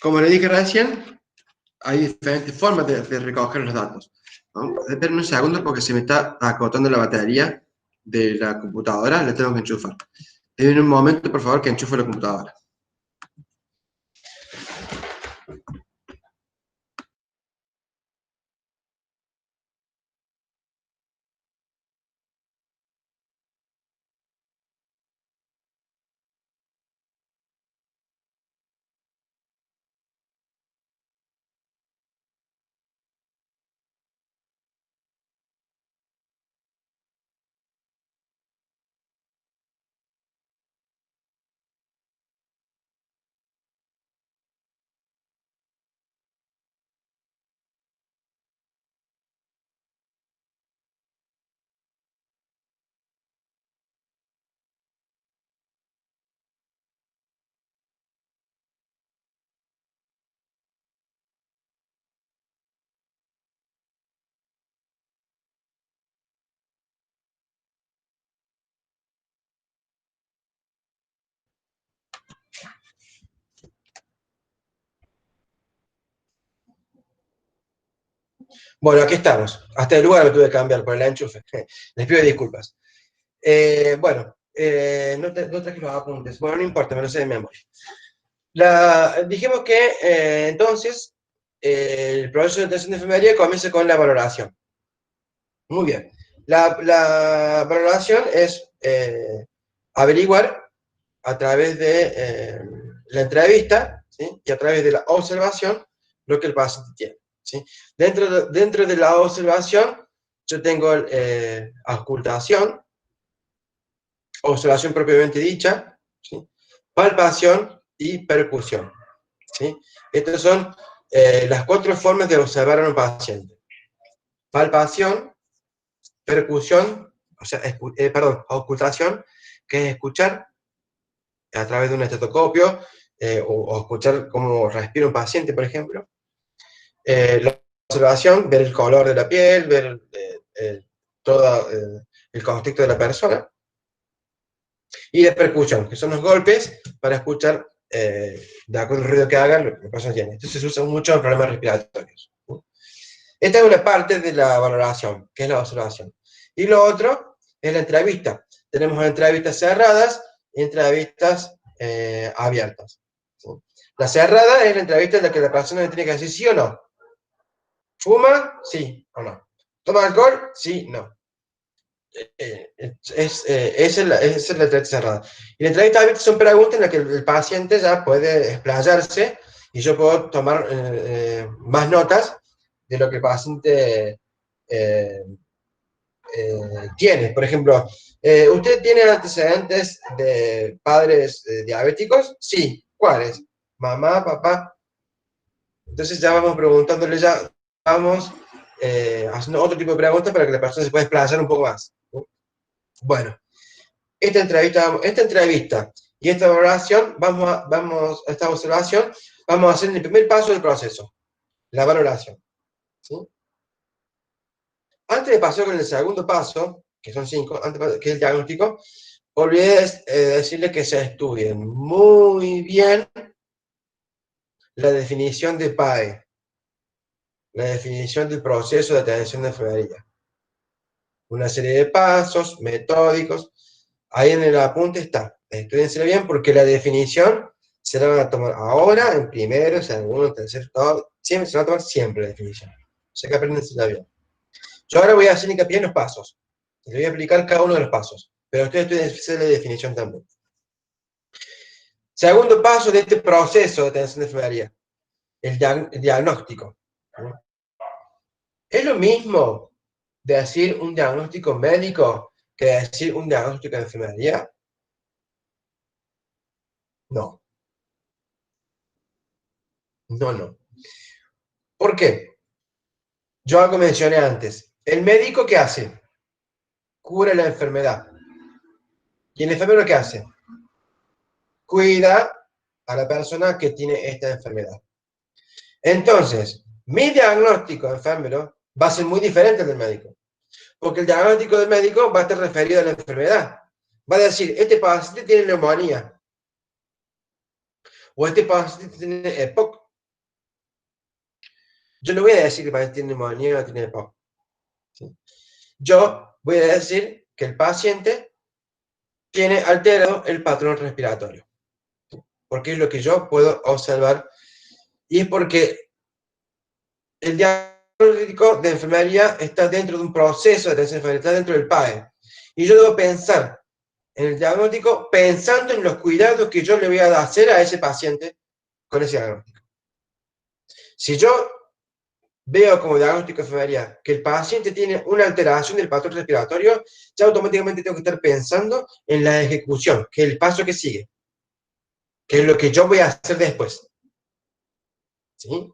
Como le dije recién, hay diferentes formas de recoger los datos. ¿No? Esperen un segundo porque se me está acotando la batería de la computadora, la tengo que enchufar. En un momento, por favor, que enchufe la computadora. Bueno, aquí estamos. Hasta el lugar me tuve que cambiar por el enchufe. Les pido disculpas. Bueno, no traje los apuntes. Bueno, no importa, me lo sé de memoria. Dijimos que entonces el proceso de atención de enfermería comienza con la valoración. Muy bien. La valoración es averiguar a través de la entrevista, ¿sí? Y a través de la observación lo que el paciente tiene, ¿sí? Dentro de la observación yo tengo auscultación, observación propiamente dicha, ¿sí? Palpación y percusión, ¿sí? Estas son las 4 formas de observar a un paciente. Palpación, percusión, o sea, auscultación, que es escuchar a través de un estetoscopio, o escuchar cómo respira un paciente, por ejemplo. La observación, ver el color de la piel, ver todo el contexto de la persona. Y la percusión, que son los golpes para escuchar, de acuerdo al ruido que hagan, lo que la persona tiene. Esto se usa mucho en problemas respiratorios. Esta es una parte de la valoración, que es la observación. Y lo otro es la entrevista. Tenemos entrevistas cerradas y entrevistas abiertas, ¿sí? La cerrada es la entrevista en la que la persona le tiene que decir sí o no. ¿Fuma? Sí o no. ¿Toma alcohol? Sí, no. Esa es la entrevista cerrada. Y la entrevista abierta son preguntas en las que el paciente ya puede explayarse y yo puedo tomar más notas de lo que el paciente tiene. Por ejemplo, ¿usted tiene antecedentes de padres diabéticos? Sí. ¿Cuáles? Mamá, papá. Entonces ya vamos preguntándole, ya vamos haciendo otro tipo de preguntas para que la persona se pueda explayar un poco más, ¿no? Bueno, esta entrevista y esta valoración, esta observación, vamos a hacer en el primer paso del proceso, la valoración, ¿sí? Antes de pasar con el segundo paso, que son 5, que es el diagnóstico, olvidé decirles que se estudien muy bien la definición de PAE, la definición del proceso de atención de enfermería. Una serie de pasos metódicos. Ahí en el apunte está. Estudiensela bien porque la definición se la van a tomar ahora, en primero, segundo, tercero, todo. Siempre se va a tomar siempre la definición. O sea que aprendensela bien. Yo ahora voy a hacer hincapié en los pasos. Les voy a explicar cada uno de los pasos. Pero ustedes estudian la definición también. Segundo paso de este proceso de atención de enfermería. El diagnóstico. Es lo mismo decir un diagnóstico médico que decir un diagnóstico de enfermería. No. No. ¿Por qué? Yo algo mencioné antes. ¿El médico qué hace? Cura la enfermedad. ¿Y el enfermero qué hace? Cuida a la persona que tiene esta enfermedad. Entonces, mi diagnóstico de enfermero va a ser muy diferente del médico. Porque el diagnóstico del médico va a estar referido a la enfermedad. Va a decir, este paciente tiene neumonía. O este paciente tiene EPOC. Yo no voy a decir que el paciente tiene neumonía o tiene EPOC, ¿sí? Yo voy a decir que el paciente tiene alterado el patrón respiratorio. Porque es lo que yo puedo observar. Y es porque el diagnóstico de enfermería está dentro de un proceso de atención enfermería, está dentro del PAE. Y yo debo pensar en el diagnóstico pensando en los cuidados que yo le voy a hacer a ese paciente con ese diagnóstico. Si yo veo como diagnóstico de enfermería que el paciente tiene una alteración del patrón respiratorio, ya automáticamente tengo que estar pensando en la ejecución, que es el paso que sigue, que es lo que yo voy a hacer después. ¿Sí?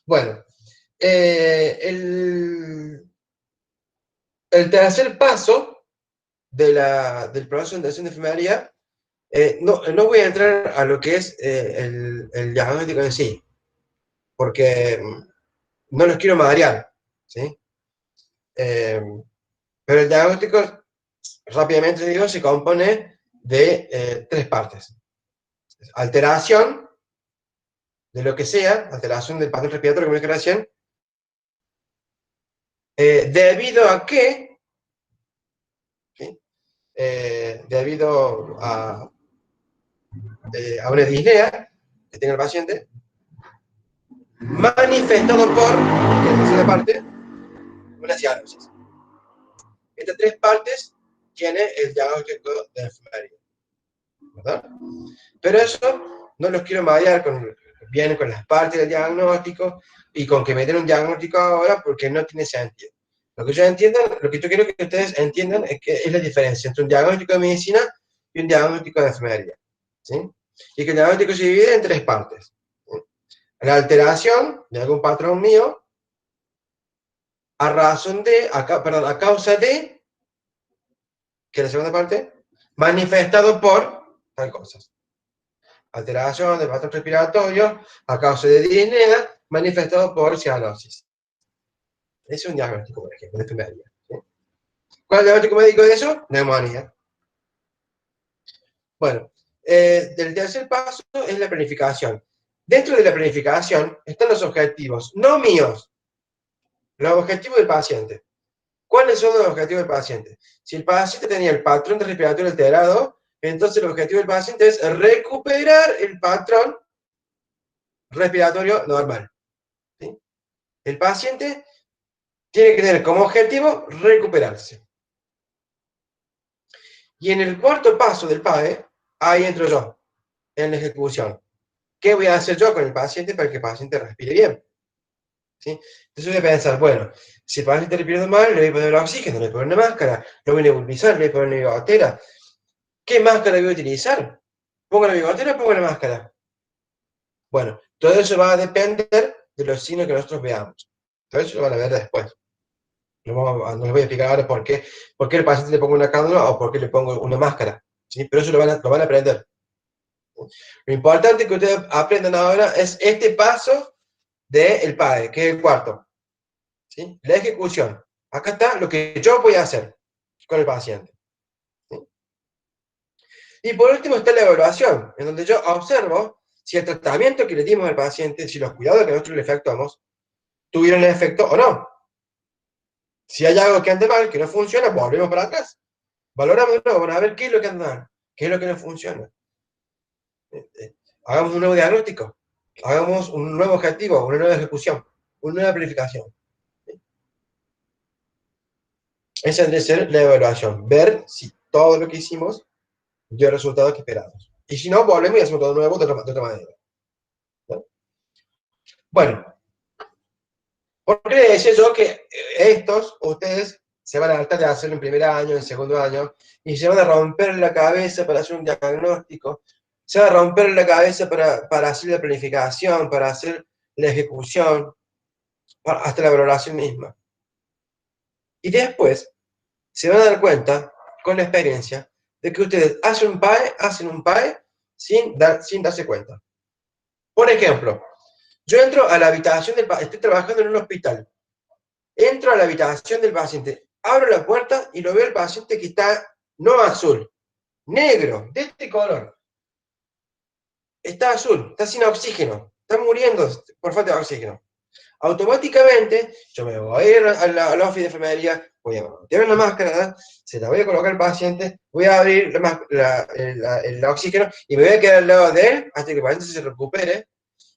Bueno, el tercer paso del proceso de atención de enfermería, no voy a entrar a lo que es el diagnóstico en sí, porque no los quiero marear, ¿sí? Pero el diagnóstico, rápidamente digo, se compone de 3 partes. Alteración de lo que sea, alteración del patrón respiratorio, como dije recién, debido a que, ¿sí? Debido a una disnea que tiene el paciente, manifestado por, que es la tercera parte, una cianosis. Estas tres partes tiene el diagnóstico de enfermería, ¿verdad? Pero eso no los quiero marear bien con las partes del diagnóstico y con que me den un diagnóstico ahora porque no tiene sentido. Lo que yo quiero que ustedes entiendan es que es la diferencia entre un diagnóstico de medicina y un diagnóstico de enfermería, ¿sí? Y que el diagnóstico se divide en tres partes, ¿sí? La alteración de algún patrón mío a causa de, que es la segunda parte, manifestado por tal cosa. Alteración del patrón respiratorio a causa de disnea manifestado por cianosis. Ese es un diagnóstico, por ejemplo, de enfermería, ¿sí? ¿Cuál es el diagnóstico médico de eso? Neumonía. Bueno, el tercer paso es la planificación. Dentro de la planificación están los objetivos, no míos, los objetivos del paciente. ¿Cuáles son los objetivos del paciente? Si el paciente tenía el patrón de respiratorio alterado, entonces el objetivo del paciente es recuperar el patrón respiratorio normal, ¿sí? El paciente tiene que tener como objetivo recuperarse. Y en el cuarto paso del PAE, ahí entro yo, en la ejecución. ¿Qué voy a hacer yo con el paciente para que el paciente respire bien? ¿Sí? Entonces voy a pensar, bueno, si el paciente respira mal, le voy a poner el oxígeno, le voy a poner una máscara, lo voy a nebulizar, le voy a poner una bigotera. ¿Qué máscara voy a utilizar? ¿Pongo la bigotera o pongo la máscara? Bueno, todo eso va a depender de los signos que nosotros veamos. Todo eso lo van a ver después. No les voy a explicar ahora por qué el paciente le pongo una cánula o por qué le pongo una máscara, ¿sí? Pero eso lo van a aprender. Lo importante que ustedes aprendan ahora es este paso del PAE, que es el cuarto, ¿sí? La ejecución. Acá está lo que yo voy a hacer con el paciente, ¿sí? Y por último está la evaluación, en donde yo observo si el tratamiento que le dimos al paciente, si los cuidados que nosotros le efectuamos, tuvieron efecto o no. Si hay algo que ande mal, que no funciona, volvemos para atrás. Valoramos de nuevo, vamos a ver qué es lo que anda mal, qué es lo que no funciona. Hagamos un nuevo diagnóstico, hagamos un nuevo objetivo, una nueva ejecución, una nueva planificación. Esa debe ser la evaluación, ver si todo lo que hicimos dio el resultado que esperamos. Y si no, volvemos y hacemos todo nuevo de otra manera, ¿no? Bueno, ¿por qué les decía yo que ustedes se van a tratar de hacerlo en primer año, en segundo año, y se van a romper la cabeza para hacer un diagnóstico, se van a romper la cabeza para hacer la planificación, para hacer la ejecución, hasta la valoración misma? Y después se van a dar cuenta, con la experiencia, de que ustedes hacen un PAE sin darse cuenta. Por ejemplo, yo entro a la habitación del paciente, estoy trabajando en un hospital, entro a la habitación del paciente, abro la puerta y lo veo al paciente que está no azul, negro, de este color. Está azul, está sin oxígeno, está muriendo por falta de oxígeno. Automáticamente, yo me voy a ir a la oficina de enfermería, voy a meter la máscara, se la voy a colocar al paciente, voy a abrir el oxígeno y me voy a quedar al lado de él hasta que el paciente se recupere.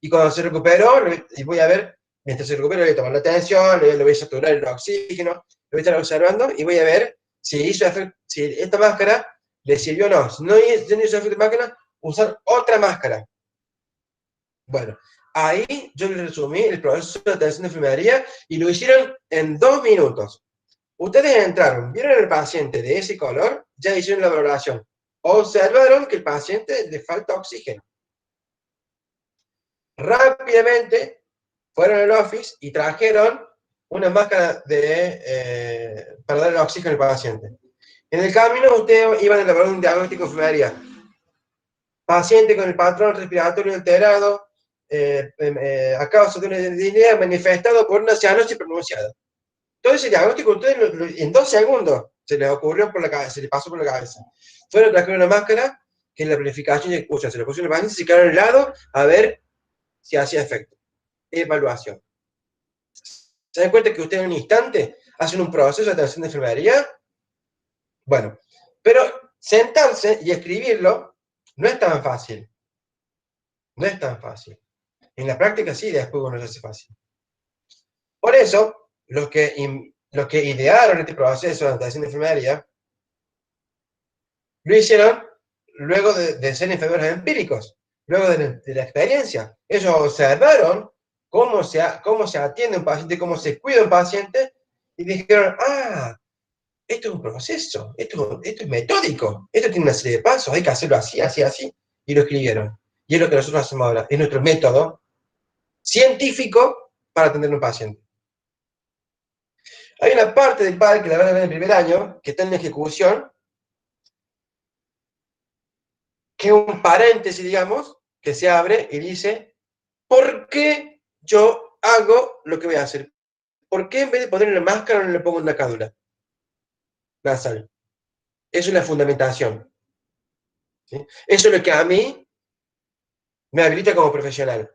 Y cuando se recuperó, y voy a ver, mientras se recupera, le voy a tomar la tensión, le voy a saturar el oxígeno, lo voy a estar observando y voy a ver si esta máscara le sirvió o no. Si no hizo efecto de máscara, usar otra máscara. Bueno, ahí yo les resumí el proceso de atención de enfermería y lo hicieron en 2 minutos. Ustedes entraron, vieron al paciente de ese color, ya hicieron la valoración. Observaron que el paciente le falta oxígeno. Rápidamente fueron al office y trajeron una máscara para dar el oxígeno al paciente. En el camino ustedes iban a elaborar un diagnóstico de enfermería. Paciente con el patrón respiratorio alterado, a causa de una disnea manifestado por una cianosis pronunciada. Todo ese diagnóstico ustedes en 2 segundos se les ocurrió por la cabeza, se les pasó por la cabeza. Fueron a traer una máscara que es la planificación y ejecución. Se le pusieron el paciente, se quedaron al lado a ver si hacía efecto. Evaluación. ¿Se dan cuenta que ustedes en un instante hacen un proceso de atención de enfermería. Bueno, pero sentarse y escribirlo no es tan fácil. No es tan fácil. En la práctica sí, después uno lo hace fácil. Por eso, los que idearon este proceso de atención de enfermería, lo hicieron luego de ser enfermeros empíricos, luego de la experiencia. Ellos observaron cómo se atiende un paciente, cómo se cuida un paciente, y dijeron, ah, esto es un proceso, esto es metódico, esto tiene una serie de pasos, hay que hacerlo así, así, así, y lo escribieron. Y es lo que nosotros hacemos ahora, es nuestro método científico para atender a un paciente. Hay una parte del PAE que la van a ver en el primer año, que está en la ejecución, que es un paréntesis, digamos, que se abre y dice, ¿por qué yo hago lo que voy a hacer? ¿Por qué en vez de ponerle la máscara no le pongo una cánula nasal? Eso es la fundamentación. ¿Sí? Eso es lo que a mí me habilita como profesional.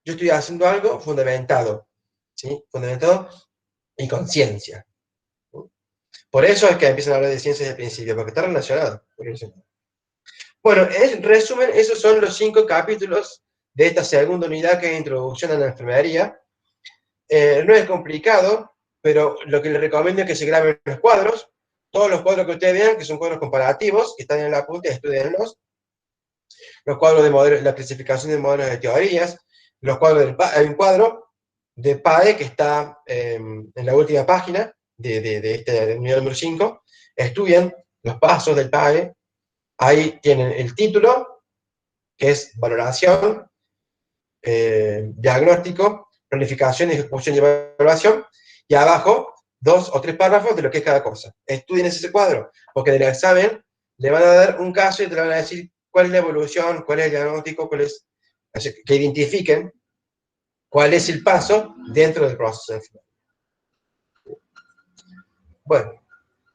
Yo estoy haciendo algo fundamentado, ¿sí? Fundamentado y con ciencia. ¿Sí? Por eso es que empiezan a hablar de ciencia desde el principio, porque está relacionado. Bueno, en resumen, esos son los 5 capítulos de esta segunda unidad que es Introducción a la Enfermería. No es complicado, pero lo que les recomiendo es que se graben los cuadros. Todos los cuadros que ustedes vean, que son cuadros comparativos, que están en la punta, estudienlos. Los cuadros de modelos, la clasificación de modelos de teorías, los cuadros hay un cuadro de PAE que está en la última página de este unidad número 5. Estudien los pasos del PAE. Ahí tienen el título, que es valoración, diagnóstico, planificación, ejecución y evaluación, y abajo 2 o 3 párrafos de lo que es cada cosa. Estudien ese cuadro, porque del examen le van a dar un caso y te van a decir cuál es la evolución, cuál es el diagnóstico, que identifiquen cuál es el paso dentro del proceso de enfermedad. Bueno,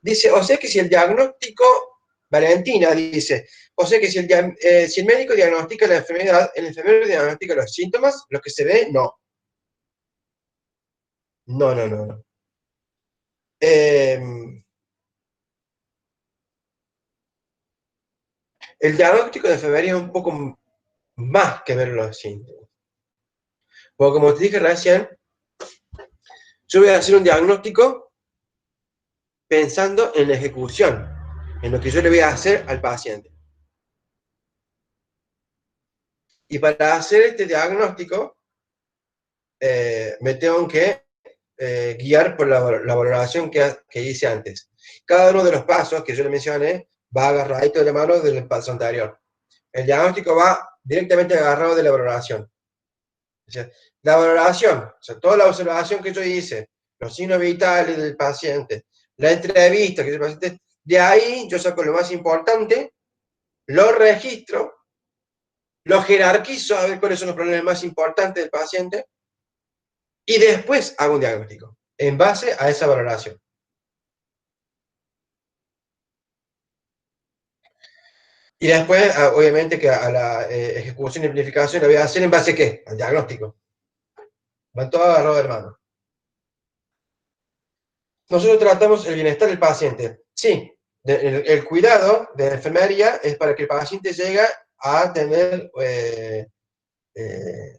dice, o sea que si el diagnóstico, Valentina dice, o sea que si el médico diagnostica la enfermedad, el enfermero diagnostica los síntomas, los que se ve, no. No, no, no, no. El diagnóstico de enfermería es un poco más que ver los síntomas. Porque como te dije recién, yo voy a hacer un diagnóstico pensando en la ejecución, en lo que yo le voy a hacer al paciente. Y para hacer este diagnóstico, me tengo que guiar por la valoración que hice antes. Cada uno de los pasos que yo le mencioné va agarradito de la mano del paso anterior. El diagnóstico va directamente agarrado de la valoración. O sea, la valoración, o sea, toda la observación que yo hice, los signos vitales del paciente, la entrevista que hizo el paciente, de ahí yo saco lo más importante, lo registro, lo jerarquizo a ver cuáles son los problemas más importantes del paciente, y después hago un diagnóstico, en base a esa valoración. Y después, obviamente, que a la ejecución y planificación la voy a hacer en base a ¿qué? Al diagnóstico. Van todos agarrados de la mano. Nosotros tratamos el bienestar del paciente. Sí, el cuidado de la enfermería es para que el paciente llegue a tener,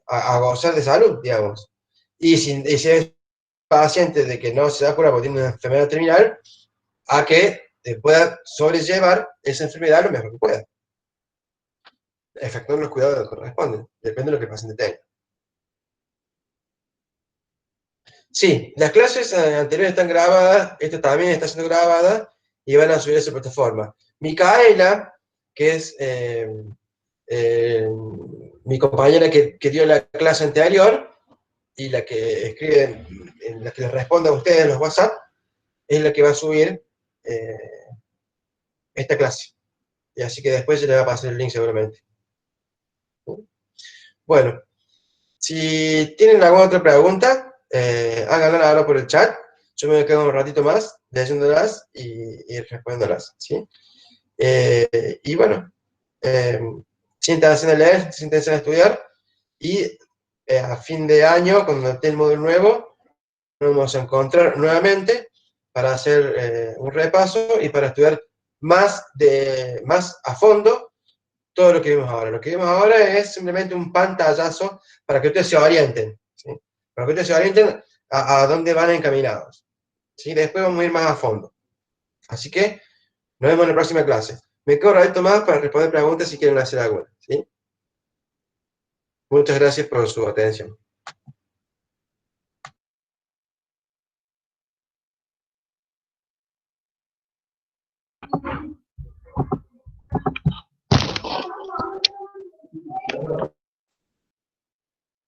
a gozar de salud, digamos. Y si es paciente de que no se da cura porque tiene una enfermedad terminal, a que pueda sobrellevar esa enfermedad lo mejor que pueda. Efectuar los cuidados que corresponden, depende de lo que el paciente tenga. Sí, las clases anteriores están grabadas, esta también está siendo grabada y van a subir a esa plataforma. Micaela, que es mi compañera que dio la clase anterior y la que escribe, la que les responde a ustedes en los WhatsApp, es la que va a subir esta clase. Y así que después se le va a pasar el link seguramente. Bueno, si tienen alguna otra pregunta, háganla ahora por el chat. Yo me quedo un ratito más leyéndolas y respondiéndolas, ¿sí? Y bueno, siéntanse a leer, siéntanse a estudiar, y a fin de año, cuando esté el módulo nuevo, Nos vamos a encontrar nuevamente para hacer un repaso y para estudiar más a fondo todo lo que vimos ahora. Lo que vimos ahora es simplemente un pantallazo para que ustedes se orienten, ¿sí? Para que ustedes se orienten a dónde van encaminados, ¿sí? Después vamos a ir más a fondo. Así que nos vemos en la próxima clase. Me quedo un ratito más para responder preguntas si quieren hacer alguna, ¿sí? Muchas gracias por su atención.